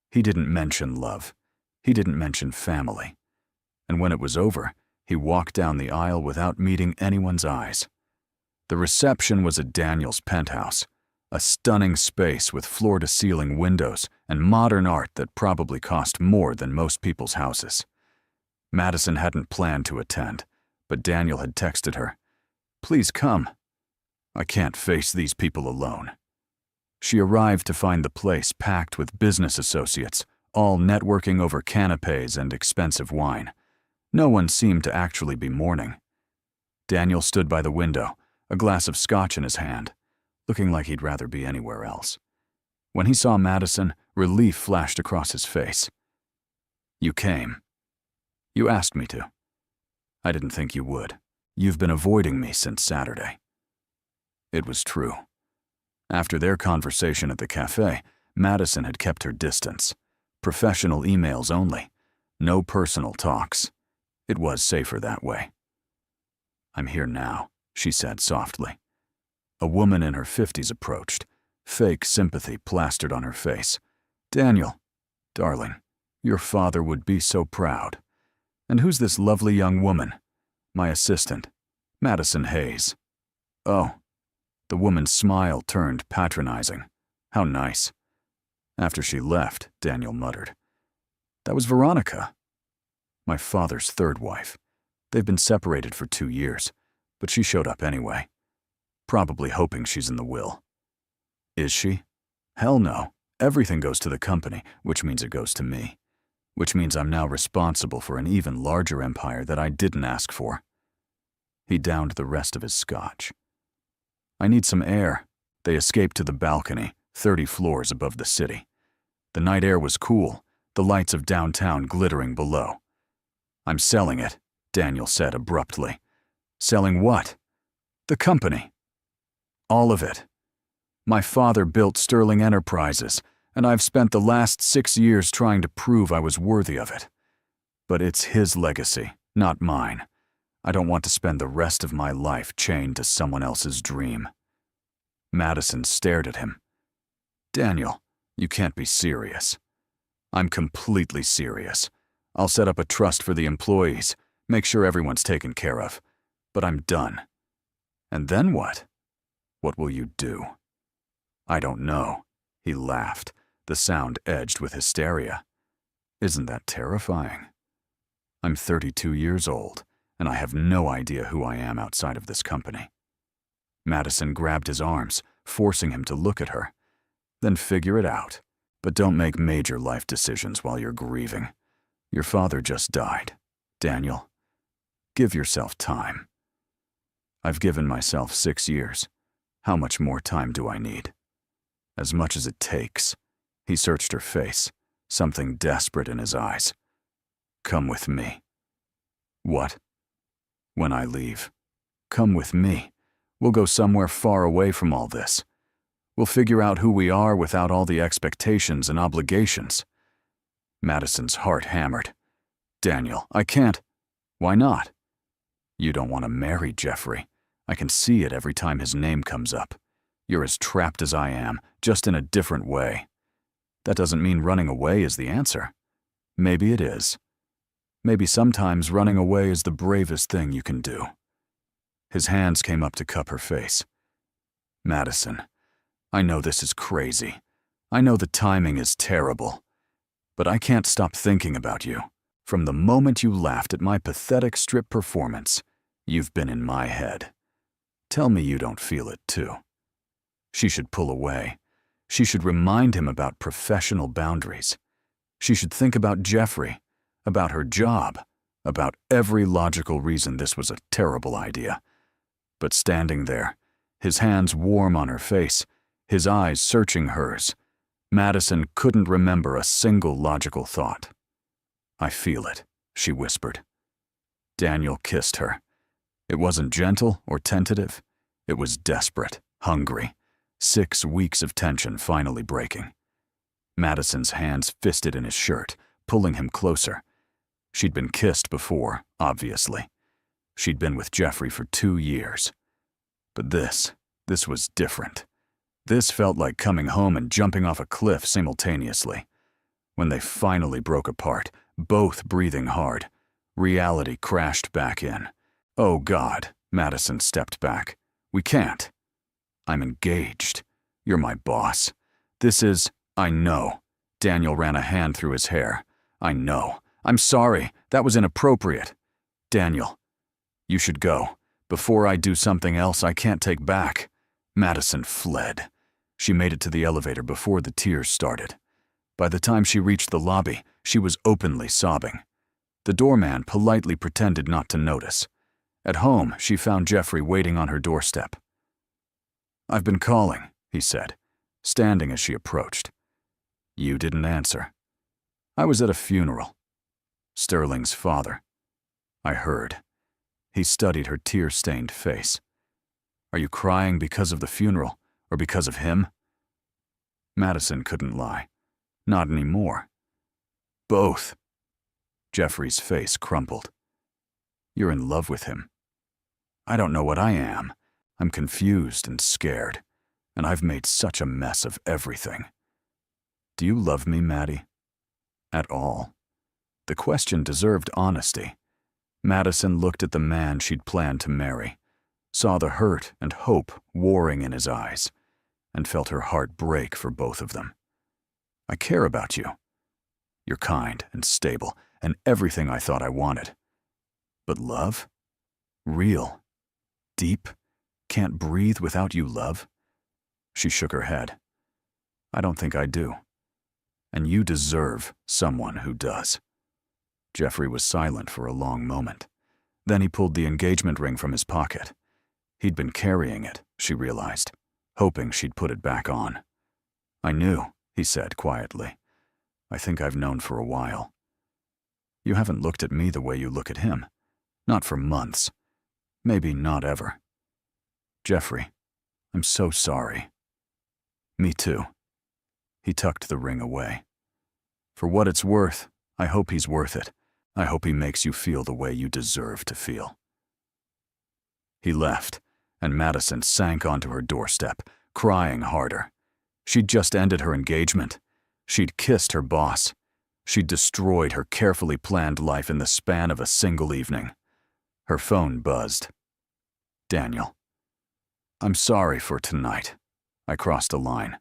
He didn't mention love. He didn't mention family. And when it was over, he walked down the aisle without meeting anyone's eyes. The reception was at Daniel's penthouse, a stunning space with floor-to-ceiling windows and modern art that probably cost more than most people's houses. Madison hadn't planned to attend, but Daniel had texted her, "Please come. I can't face these people alone." She arrived to find the place packed with business associates, all networking over canapes and expensive wine. No one seemed to actually be mourning. Daniel stood by the window, a glass of scotch in his hand, looking like he'd rather be anywhere else. When he saw Madison, relief flashed across his face. You came. You asked me to. I didn't think you would. You've been avoiding me since Saturday. It was true. After their conversation at the cafe, Madison had kept her distance. Professional emails only. No personal talks. It was safer that way. I'm here now, she said softly. A woman in her 50s approached, fake sympathy plastered on her face. Daniel, darling, your father would be so proud. And who's this lovely young woman? My assistant, Madison Hayes. Oh. The woman's smile turned patronizing. How nice. After she left, Daniel muttered, that was Veronica. My father's third wife. They've been separated for 2 years, but she showed up anyway. Probably hoping she's in the will. Is she? Hell no. Everything goes to the company, which means it goes to me. Which means I'm now responsible for an even larger empire that I didn't ask for. He downed the rest of his scotch. I need some air. They escaped to the balcony, 30 floors above the city. The night air was cool, the lights of downtown glittering below. I'm selling it, Daniel said abruptly. Selling what? The company. All of it. My father built Sterling Enterprises, and I've spent the last 6 years trying to prove I was worthy of it. But it's his legacy, not mine. I don't want to spend the rest of my life chained to someone else's dream. Madison stared at him. Daniel, you can't be serious. I'm completely serious. I'll set up a trust for the employees, make sure everyone's taken care of. But I'm done. And then what? What will you do? I don't know. He laughed, the sound edged with hysteria. Isn't that terrifying? I'm 32 years old, and I have no idea who I am outside of this company. Madison grabbed his arms, forcing him to look at her. Then figure it out. But don't make major life decisions while you're grieving. Your father just died. Daniel, give yourself time. I've given myself 6 years. How much more time do I need? As much as it takes. He searched her face, something desperate in his eyes. Come with me. What? When I leave. Come with me. We'll go somewhere far away from all this. We'll figure out who we are without all the expectations and obligations. Madison's heart hammered. Daniel, I can't. Why not? You don't want to marry Jeffrey. I can see it every time his name comes up. You're as trapped as I am, just in a different way. That doesn't mean running away is the answer. Maybe it is. Maybe sometimes running away is the bravest thing you can do. His hands came up to cup her face. Madison, I know this is crazy. I know the timing is terrible. But I can't stop thinking about you. From the moment you laughed at my pathetic strip performance, you've been in my head. Tell me you don't feel it too. She should pull away. She should remind him about professional boundaries. She should think about Jeffrey, about her job, about every logical reason this was a terrible idea. But standing there, his hands warm on her face, his eyes searching hers, Madison couldn't remember a single logical thought. I feel it, she whispered. Daniel kissed her. It wasn't gentle or tentative. It was desperate, hungry. 6 weeks of tension finally breaking. Madison's hands fisted in his shirt, pulling him closer. She'd been kissed before, obviously. She'd been with Jeffrey for 2 years. But this was different. This felt like coming home and jumping off a cliff simultaneously. When they finally broke apart, both breathing hard, reality crashed back in. Oh God, Madison stepped back. We can't. I'm engaged. You're my boss. I know. Daniel ran a hand through his hair. I know. I'm sorry. That was inappropriate. Daniel, you should go. Before I do something else I can't take back. Madison fled. She made it to the elevator before the tears started. By the time she reached the lobby, she was openly sobbing. The doorman politely pretended not to notice. At home, she found Jeffrey waiting on her doorstep. I've been calling, he said, standing as she approached. You didn't answer. I was at a funeral. Sterling's father. I heard. He studied her tear-stained face. Are you crying because of the funeral, or because of him? Madison couldn't lie. Not anymore. Both. Jeffrey's face crumpled. You're in love with him. I don't know what I am. I'm confused and scared, and I've made such a mess of everything. Do you love me, Maddie? At all? The question deserved honesty. Madison looked at the man she'd planned to marry, saw the hurt and hope warring in his eyes, and felt her heart break for both of them. I care about you. You're kind and stable and everything I thought I wanted. But love? Real? Deep? Can't breathe without you, love? She shook her head. I don't think I do. And you deserve someone who does. Jeffrey was silent for a long moment. Then he pulled the engagement ring from his pocket. He'd been carrying it, she realized, hoping she'd put it back on. I knew, he said quietly. I think I've known for a while. You haven't looked at me the way you look at him. Not for months. Maybe not ever. Jeffrey, I'm so sorry. Me too. He tucked the ring away. For what it's worth, I hope he's worth it. I hope he makes you feel the way you deserve to feel. He left, and Madison sank onto her doorstep, crying harder. She'd just ended her engagement. She'd kissed her boss. She'd destroyed her carefully planned life in the span of a single evening. Her phone buzzed. Daniel. I'm sorry for tonight. I crossed a line.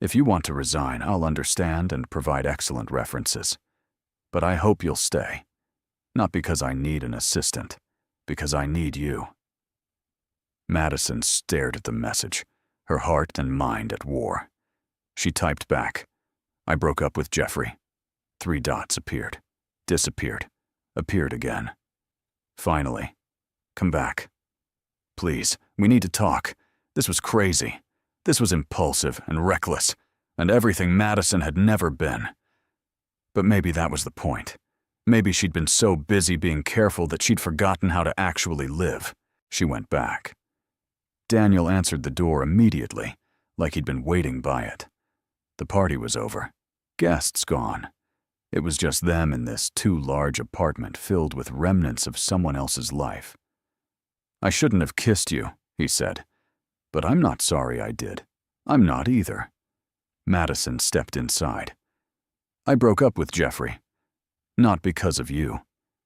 If you want to resign, I'll understand and provide excellent references. But I hope you'll stay. Not because I need an assistant, because I need you. Madison stared at the message, her heart and mind at war. She typed back. I broke up with Jeffrey. 3 dots appeared, disappeared, appeared again. Finally, come back. Please, we need to talk. This was crazy. This was impulsive and reckless, and everything Madison had never been. But maybe that was the point. Maybe she'd been so busy being careful that she'd forgotten how to actually live. She went back. Daniel answered the door immediately, like he'd been waiting by it. The party was over. Guests gone. It was just them in this too large apartment filled with remnants of someone else's life. I shouldn't have kissed you, he said. But I'm not sorry I did. I'm not either. Madison stepped inside. I broke up with Jeffrey. Not because of you.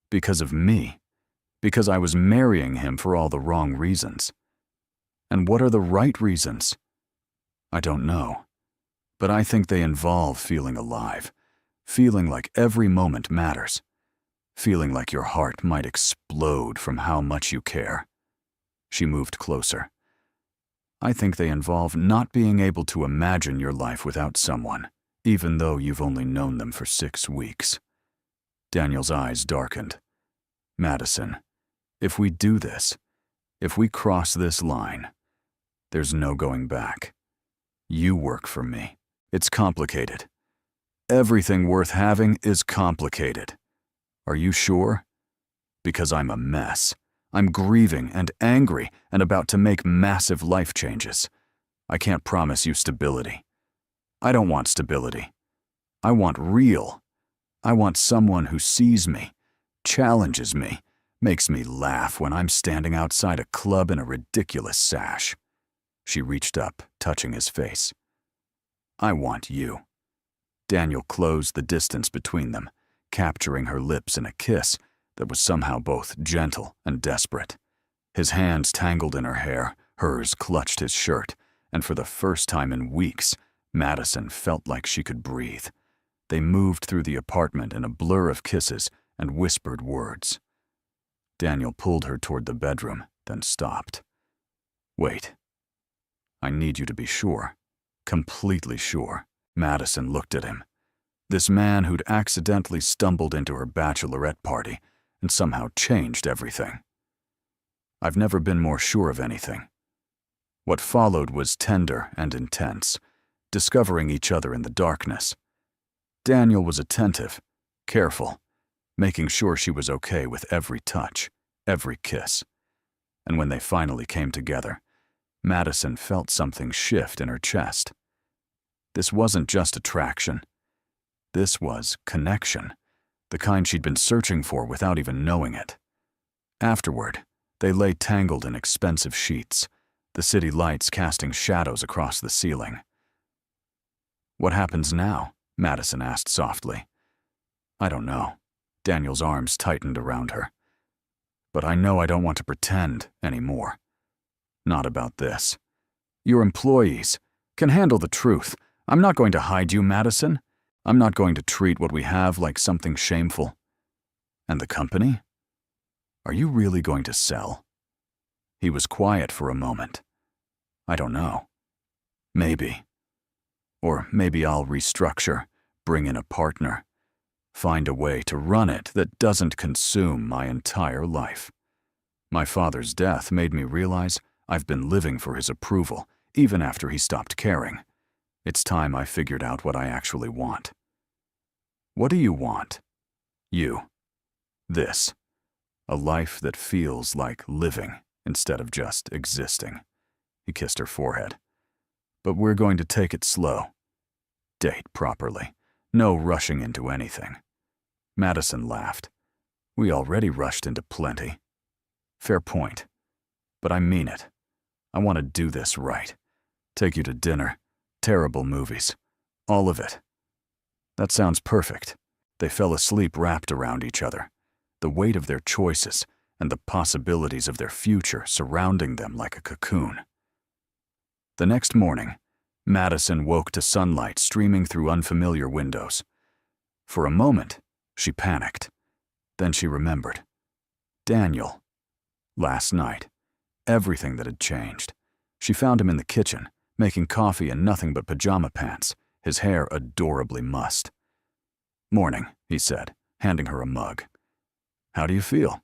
Because of me. Because I was marrying him for all the wrong reasons. And what are the right reasons? I don't know. But I think they involve feeling alive. Feeling like every moment matters. Feeling like your heart might explode from how much you care. She moved closer. I think they involve not being able to imagine your life without someone, even though you've only known them for 6 weeks. Daniel's eyes darkened. Madison, if we do this, if we cross this line, there's no going back. You work for me. It's complicated. Everything worth having is complicated. Are you sure? Because I'm a mess. I'm grieving and angry and about to make massive life changes. I can't promise you stability. I don't want stability. I want real. I want someone who sees me, challenges me, makes me laugh when I'm standing outside a club in a ridiculous sash. She reached up, touching his face. I want you. Daniel closed the distance between them, capturing her lips in a kiss that was somehow both gentle and desperate. His hands tangled in her hair, hers clutched his shirt, and for the first time in weeks, Madison felt like she could breathe. They moved through the apartment in a blur of kisses and whispered words. Daniel pulled her toward the bedroom, then stopped. Wait. I need you to be sure. Completely sure. Madison looked at him. This man who'd accidentally stumbled into her bachelorette party and somehow changed everything. I've never been more sure of anything. What followed was tender and intense, discovering each other in the darkness. Daniel was attentive, careful. making sure she was okay with every touch, every kiss. And when they finally came together, Madison felt something shift in her chest. This wasn't just attraction. This was connection, the kind she'd been searching for without even knowing it. Afterward, they lay tangled in expensive sheets, the city lights casting shadows across the ceiling. "What happens now?" Madison asked softly. "I don't know." Daniel's arms tightened around her. "But I know I don't want to pretend anymore. Not about this. Your employees can handle the truth. I'm not going to hide you, Madison. I'm not going to treat what we have like something shameful. And the company? Are you really going to sell?" He was quiet for a moment. "I don't know. Maybe. Or maybe I'll restructure, bring in a partner, find a way to run it that doesn't consume my entire life. My father's death made me realize I've been living for his approval, even after he stopped caring. It's time I figured out what I actually want." "What do you want?" "You. This. A life that feels like living instead of just existing." He kissed her forehead. "But we're going to take it slow. Date properly. No rushing into anything." Madison laughed. "We already rushed into plenty." "Fair point. But I mean it. I want to do this right. Take you to dinner, terrible movies, all of it." "That sounds perfect." They fell asleep wrapped around each other, the weight of their choices and the possibilities of their future surrounding them like a cocoon. The next morning, Madison woke to sunlight streaming through unfamiliar windows. For a moment, she panicked. Then she remembered. Daniel. Last night. Everything that had changed. She found him in the kitchen, making coffee in nothing but pajama pants, his hair adorably mussed. "Morning," he said, handing her a mug. "How do you feel?"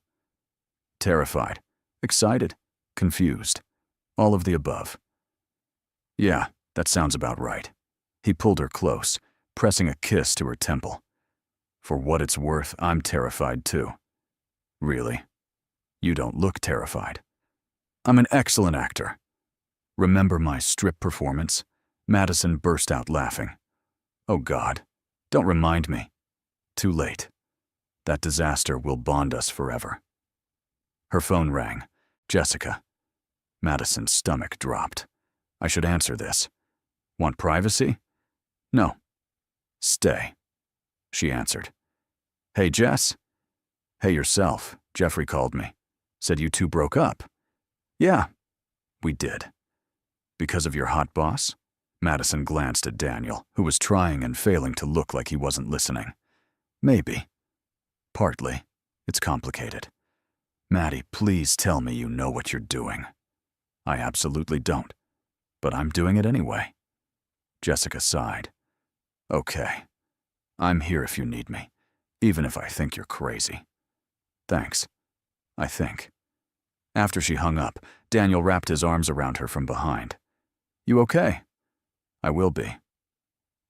"Terrified. Excited. Confused. All of the above." "Yeah, that sounds about right." He pulled her close, pressing a kiss to her temple. "For what it's worth, I'm terrified too." "Really? You don't look terrified." "I'm an excellent actor." "Remember my strip performance?" Madison burst out laughing. "Oh God, don't remind me." "Too late. That disaster will bond us forever." Her phone rang. Jessica. Madison's stomach dropped. "I should answer this. Want privacy?" "No." "Stay." She answered. "Hey, Jess?" "Hey yourself. Jeffrey called me. Said you two broke up." "Yeah, we did." "Because of your hot boss?" Madison glanced at Daniel, who was trying and failing to look like he wasn't listening. "Maybe. Partly. It's complicated. Maddie, please tell me you know what you're doing." "I absolutely don't. But I'm doing it anyway." Jessica sighed. "Okay. I'm here if you need me, even if I think you're crazy." "Thanks. I think." After she hung up, Daniel wrapped his arms around her from behind. "You okay?" "I will be.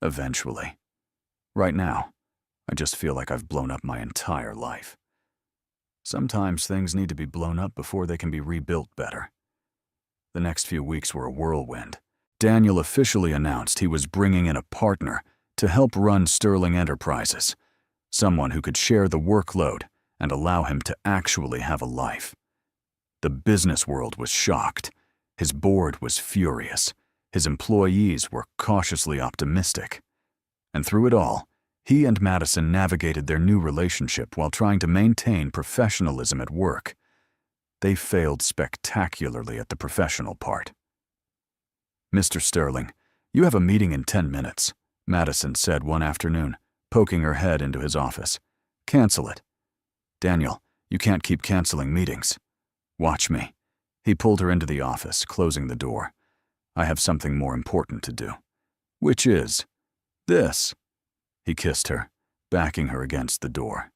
Eventually. Right now, I just feel like I've blown up my entire life. Sometimes things need to be blown up before they can be rebuilt better." The next few weeks were a whirlwind. Daniel officially announced he was bringing in a partner to help run Sterling Enterprises, someone who could share the workload and allow him to actually have a life. The business world was shocked. His board was furious. His employees were cautiously optimistic. And through it all, he and Madison navigated their new relationship while trying to maintain professionalism at work. They failed spectacularly at the professional part. "Mr. Sterling, you have a meeting in 10 minutes, Madison said one afternoon, poking her head into his office. "Cancel it." "Daniel, you can't keep canceling meetings." "Watch me." He pulled her into the office, closing the door. "I have something more important to do." "Which is?" "This." He kissed her, backing her against the door.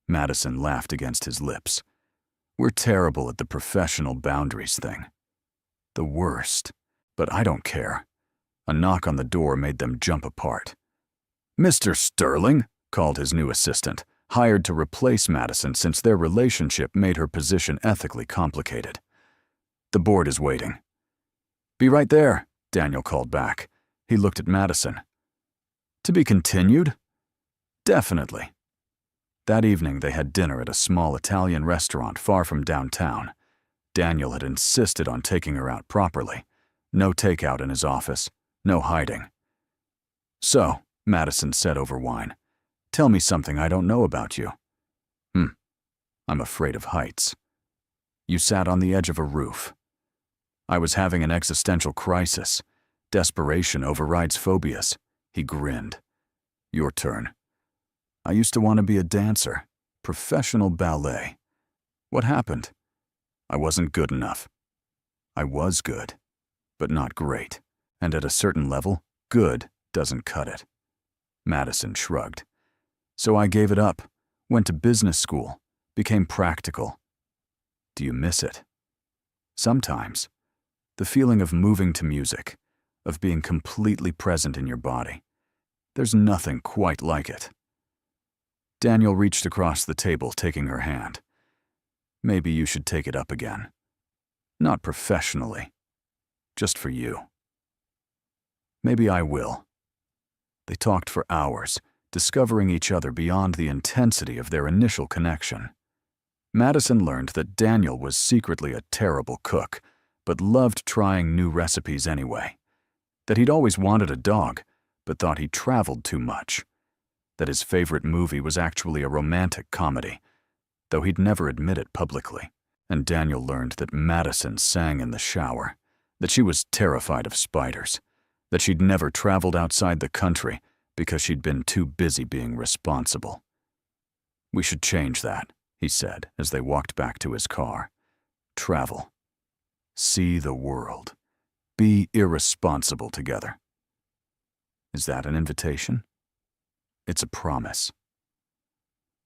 Madison laughed against his lips. "We're terrible at the professional boundaries thing. The worst. But I don't care." A knock on the door made them jump apart. "Mr. Sterling," called his new assistant, hired to replace Madison since their relationship made her position ethically complicated. "The board is waiting." "Be right there," Daniel called back. He looked at Madison. "To be continued?" "Definitely." That evening they had dinner at a small Italian restaurant far from downtown. Daniel had insisted on taking her out properly. No takeout in his office, no hiding. "So," Madison said over wine, "tell me something I don't know about you." I'm afraid of heights." "You sat on the edge of a roof." "I was having an existential crisis. Desperation overrides phobias." He grinned. "Your turn." "I used to want to be a dancer, professional ballet." "What happened?" "I wasn't good enough." "I was good, but not great. And at a certain level, good doesn't cut it." Madison shrugged. "So I gave it up, went to business school, became practical." "Do you miss it?" "Sometimes. The feeling of moving to music, of being completely present in your body. There's nothing quite like it." Daniel reached across the table, taking her hand. "Maybe you should take it up again. Not professionally. Just for you." "Maybe I will." They talked for hours, discovering each other beyond the intensity of their initial connection. Madison learned that Daniel was secretly a terrible cook, but loved trying new recipes anyway. That he'd always wanted a dog, but thought he traveled too much. That his favorite movie was actually a romantic comedy, though he'd never admit it publicly. And Daniel learned that Madison sang in the shower, that she was terrified of spiders, that she'd never traveled outside the country because she'd been too busy being responsible. "We should change that," he said as they walked back to his car. "Travel. See the world. Be irresponsible together." Is that an invitation? It's a promise.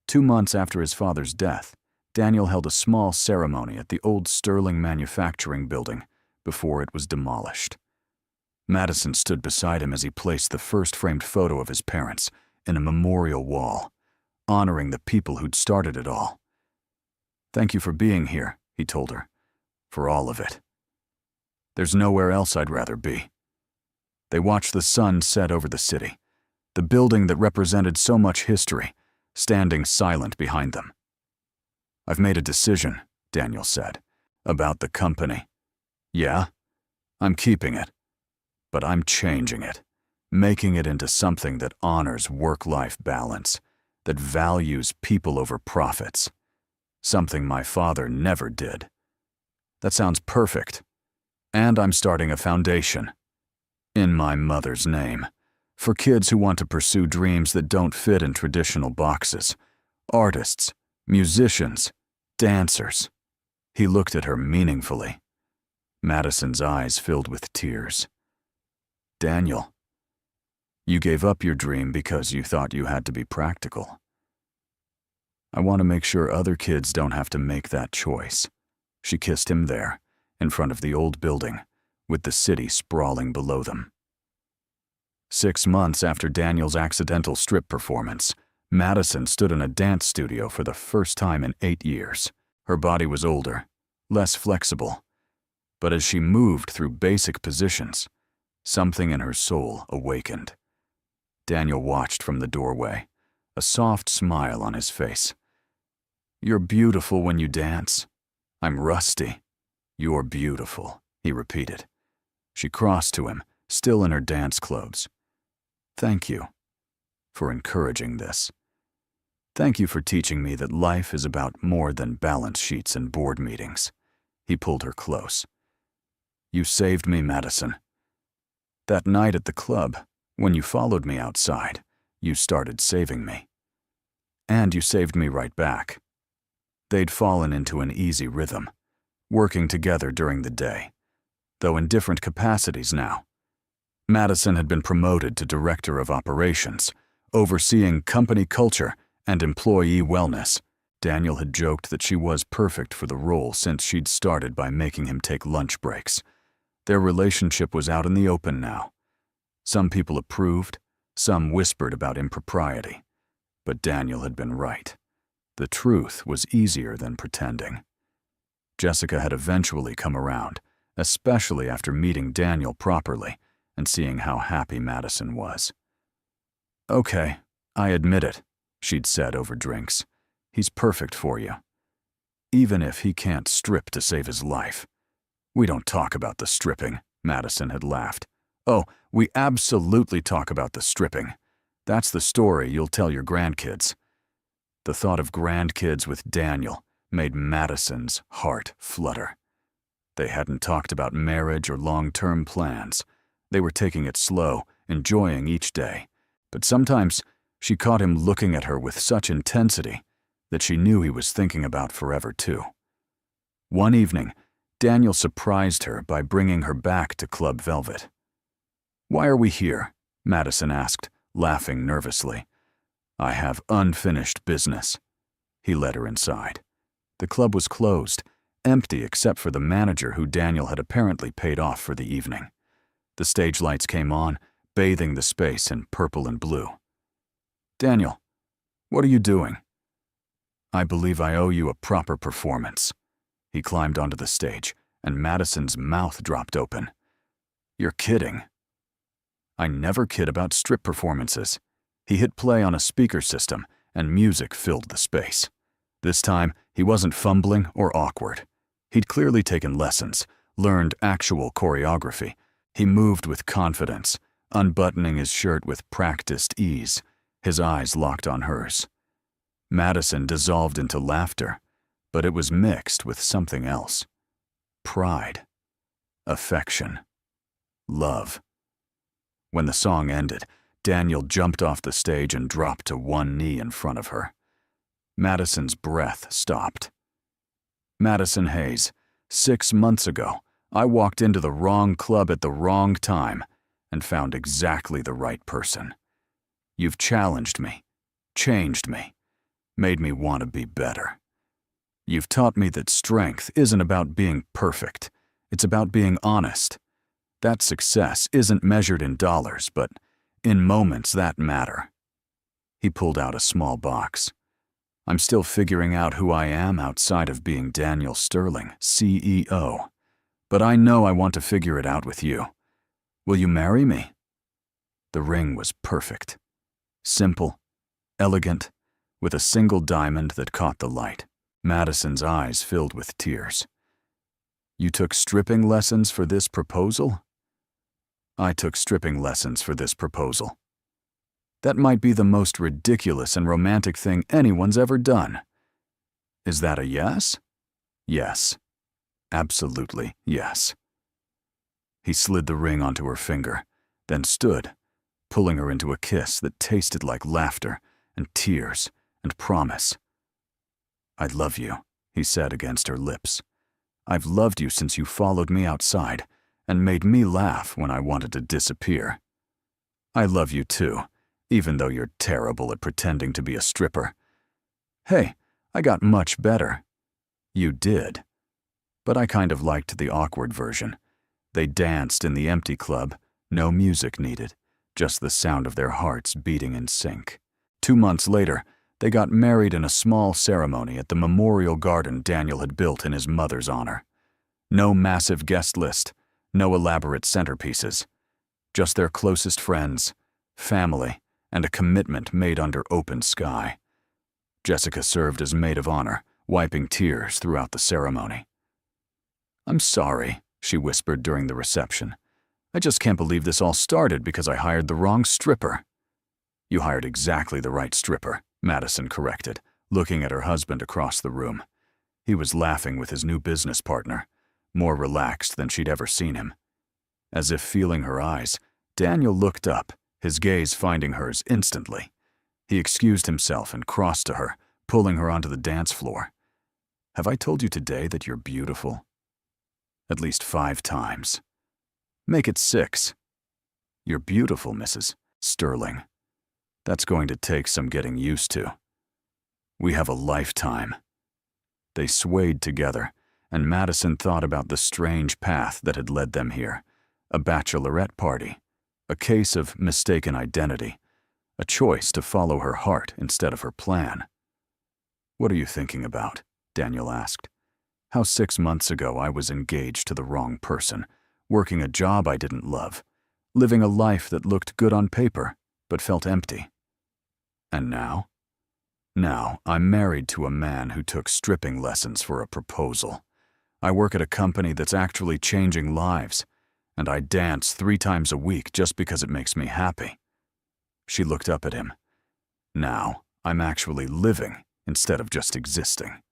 2 months after his father's death, Daniel held a small ceremony at the old Sterling manufacturing building before it was demolished. Madison stood beside him as he placed the first framed photo of his parents in a memorial wall, honoring the people who'd started it all. "Thank you for being here," he told her, "for all of it. There's nowhere else I'd rather be." They watched the sun set over the city, the building that represented so much history, standing silent behind them. "I've made a decision," Daniel said, "about the company." "Yeah? I'm keeping it. But I'm changing it, making it into something that honors work-life balance, that values people over profits. Something my father never did." "That sounds perfect. And I'm starting a foundation. In my mother's name. For kids who want to pursue dreams that don't fit in traditional boxes. Artists, musicians, dancers." He looked at her meaningfully. Madison's eyes filled with tears. "Daniel, you gave up your dream because you thought you had to be practical. I want to make sure other kids don't have to make that choice." She kissed him there, in front of the old building, with the city sprawling below them. 6 months after Daniel's accidental strip performance, Madison stood in a dance studio for the first time in 8 years. Her body was older, less flexible, but as she moved through basic positions, something in her soul awakened. Daniel watched from the doorway, a soft smile on his face. "You're beautiful when you dance." "I'm rusty." "You're beautiful," he repeated. She crossed to him, still in her dance clothes. "Thank you for encouraging this. Thank you for teaching me that life is about more than balance sheets and board meetings." He pulled her close. "You saved me, Madison. That night at the club, when you followed me outside, you started saving me. And you saved me right back." They'd fallen into an easy rhythm, working together during the day, though in different capacities now. Madison had been promoted to director of operations, overseeing company culture and employee wellness. Daniel had joked that she was perfect for the role since she'd started by making him take lunch breaks. Their relationship was out in the open now. Some people approved, some whispered about impropriety. But Daniel had been right. The truth was easier than pretending. Jessica had eventually come around, especially after meeting Daniel properly and seeing how happy Madison was. "Okay, I admit it," she'd said over drinks. "He's perfect for you. Even if he can't strip to save his life." "We don't talk about the stripping," Madison had laughed. "Oh, we absolutely talk about the stripping. That's the story you'll tell your grandkids." The thought of grandkids with Daniel made Madison's heart flutter. They hadn't talked about marriage or long-term plans. They were taking it slow, enjoying each day. But sometimes she caught him looking at her with such intensity that she knew he was thinking about forever too. One evening, Daniel surprised her by bringing her back to Club Velvet. "Why are we here?" Madison asked, laughing nervously. "I have unfinished business." He led her inside. The club was closed, empty except for the manager who Daniel had apparently paid off for the evening. The stage lights came on, bathing the space in purple and blue. "Daniel, what are you doing?" "I believe I owe you a proper performance." He climbed onto the stage, and Madison's mouth dropped open. "You're kidding." "I never kid about strip performances." He hit play on a speaker system, and music filled the space. This time, he wasn't fumbling or awkward. He'd clearly taken lessons, learned actual choreography. He moved with confidence, unbuttoning his shirt with practiced ease, his eyes locked on hers. Madison dissolved into laughter, but it was mixed with something else. Pride, affection, love. When the song ended, Daniel jumped off the stage and dropped to one knee in front of her. Madison's breath stopped. "Madison Hayes, 6 months ago, I walked into the wrong club at the wrong time and found exactly the right person. You've challenged me, changed me, made me want to be better. You've taught me that strength isn't about being perfect. It's about being honest. That success isn't measured in dollars, but in moments that matter." He pulled out a small box. "I'm still figuring out who I am outside of being Daniel Sterling, CEO. But I know I want to figure it out with you. Will you marry me?" The ring was perfect. Simple, elegant, with a single diamond that caught the light. Madison's eyes filled with tears. "You took stripping lessons for this proposal?" "I took stripping lessons for this proposal." "That might be the most ridiculous and romantic thing anyone's ever done." "Is that a yes?" "Yes. Absolutely yes." He slid the ring onto her finger, then stood, pulling her into a kiss that tasted like laughter and tears and promise. "I love you," he said against her lips. "I've loved you since you followed me outside and made me laugh when I wanted to disappear. I love you too, even though you're terrible at pretending to be a stripper. Hey, I got much better." "You did." But I kind of liked the awkward version. They danced in the empty club, no music needed, just the sound of their hearts beating in sync. 2 months later, they got married in a small ceremony at the memorial garden Daniel had built in his mother's honor. No massive guest list, no elaborate centerpieces. Just their closest friends, family, and a commitment made under open sky. Jessica served as maid of honor, wiping tears throughout the ceremony. "I'm sorry," she whispered during the reception. "I just can't believe this all started because I hired the wrong stripper." "You hired exactly the right stripper," Madison corrected, looking at her husband across the room. He was laughing with his new business partner, more relaxed than she'd ever seen him. As if feeling her eyes, Daniel looked up, his gaze finding hers instantly. He excused himself and crossed to her, pulling her onto the dance floor. "Have I told you today that you're beautiful?" "At least 5 times. Make it 6. You're beautiful, Mrs. Sterling. That's going to take some getting used to. We have a lifetime." They swayed together, and Madison thought about the strange path that had led them here. A bachelorette party, a case of mistaken identity, a choice to follow her heart instead of her plan. "What are you thinking about?" Daniel asked. "How 6 months ago I was engaged to the wrong person, working a job I didn't love, living a life that looked good on paper but felt empty. And now? Now I'm married to a man who took stripping lessons for a proposal. I work at a company that's actually changing lives, and I dance 3 times a week just because it makes me happy." She looked up at him. "Now I'm actually living instead of just existing."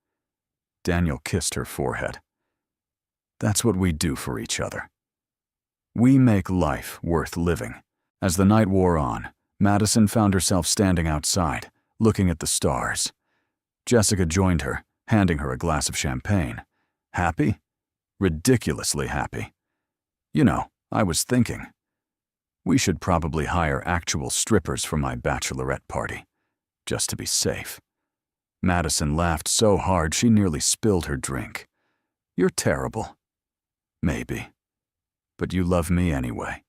Daniel kissed her forehead. "That's what we do for each other. We make life worth living." As the night wore on, Madison found herself standing outside, looking at the stars. Jessica joined her, handing her a glass of champagne. "Happy?" "Ridiculously happy. You know, I was thinking, we should probably hire actual strippers for my bachelorette party, just to be safe." Madison laughed so hard she nearly spilled her drink. "You're terrible." "Maybe. But you love me anyway."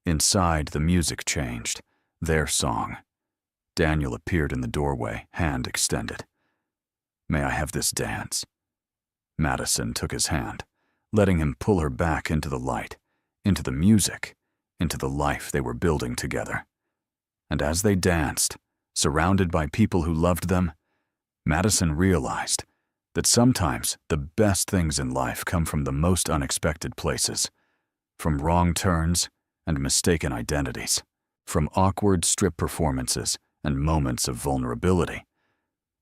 Inside, the music changed. Their song. Daniel appeared in the doorway, hand extended. "May I have this dance?" Madison took his hand, letting him pull her back into the light, into the music, into the life they were building together. And as they danced, surrounded by people who loved them, Madison realized that sometimes the best things in life come from the most unexpected places, from wrong turns and mistaken identities, from awkward strip performances and moments of vulnerability,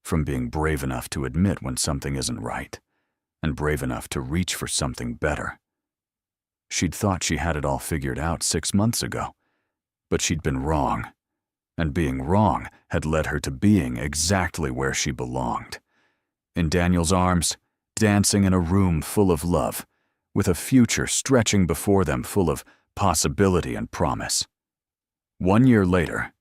from being brave enough to admit when something isn't right, and brave enough to reach for something better. She'd thought she had it all figured out 6 months ago, but she'd been wrong, and being wrong had led her to being exactly where she belonged. In Daniel's arms, dancing in a room full of love, with a future stretching before them full of possibility and promise. 1 year later,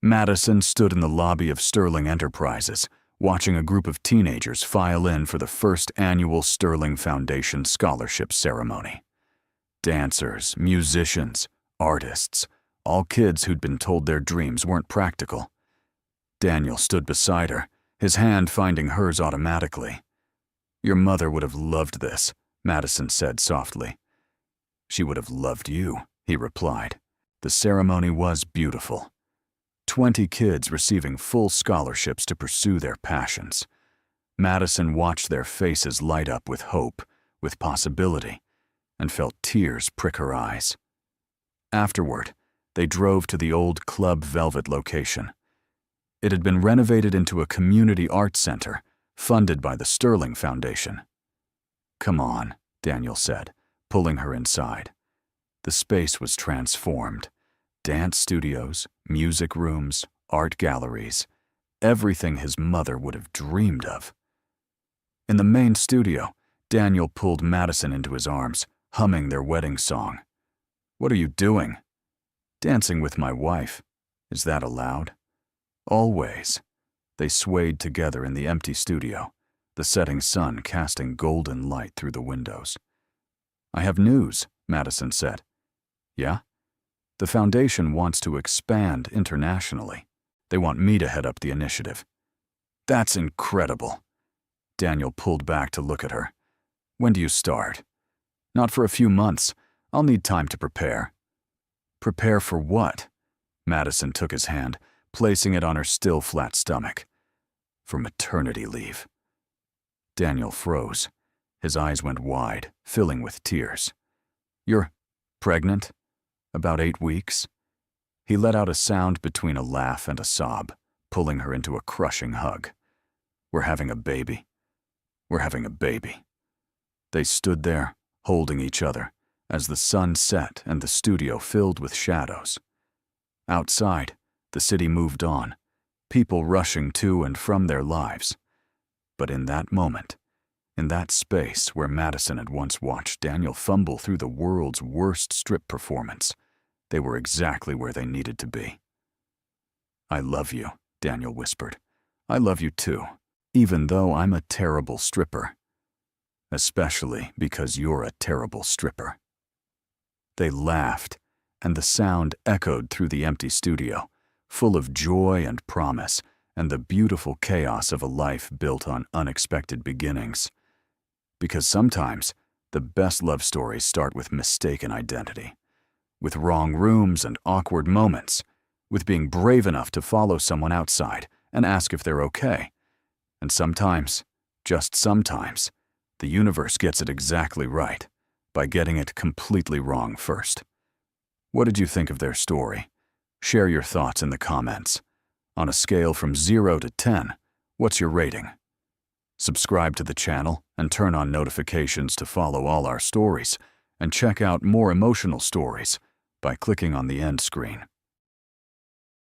Madison stood in the lobby of Sterling Enterprises, watching a group of teenagers file in for the first annual Sterling Foundation Scholarship Ceremony. Dancers, musicians, artists, all kids who'd been told their dreams weren't practical. Daniel stood beside her, his hand finding hers automatically. "Your mother would have loved this," Madison said softly. "She would have loved you," he replied. The ceremony was beautiful. 20 kids receiving full scholarships to pursue their passions. Madison watched their faces light up with hope, with possibility, and felt tears prick her eyes. Afterward, they drove to the old Club Velvet location. It had been renovated into a community art center, funded by the Sterling Foundation. "Come on," Daniel said, pulling her inside. The space was transformed. Dance studios, music rooms, art galleries, everything his mother would have dreamed of. In the main studio, Daniel pulled Madison into his arms, humming their wedding song. "What are you doing?" "Dancing with my wife. Is that allowed?" "Always." They swayed together in the empty studio, the setting sun casting golden light through the windows. "I have news," Madison said. "Yeah?" "The foundation wants to expand internationally. They want me to head up the initiative." "That's incredible." Daniel pulled back to look at her. "When do you start?" "Not for a few months. I'll need time to prepare." "Prepare for what?" Madison took his hand, placing it on her still flat stomach. "For maternity leave." Daniel froze. His eyes went wide, filling with tears. "You're pregnant? About 8 weeks?" He let out a sound between a laugh and a sob, pulling her into a crushing hug. "We're having a baby. We're having a baby." They stood there, holding each other, as the sun set and the studio filled with shadows. Outside, the city moved on, people rushing to and from their lives. But in that moment, in that space where Madison had once watched Daniel fumble through the world's worst strip performance, they were exactly where they needed to be. "I love you," Daniel whispered. "I love you too, even though I'm a terrible stripper. Especially because you're a terrible stripper." They laughed, and the sound echoed through the empty studio, full of joy and promise and the beautiful chaos of a life built on unexpected beginnings. Because sometimes, the best love stories start with mistaken identity, with wrong rooms and awkward moments, with being brave enough to follow someone outside and ask if they're okay. And sometimes, just sometimes, the universe gets it exactly right by getting it completely wrong first. What did you think of their story? Share your thoughts in the comments. On a scale from 0 to 10, what's your rating? Subscribe to the channel and turn on notifications to follow all our stories, and check out more emotional stories by clicking on the end screen.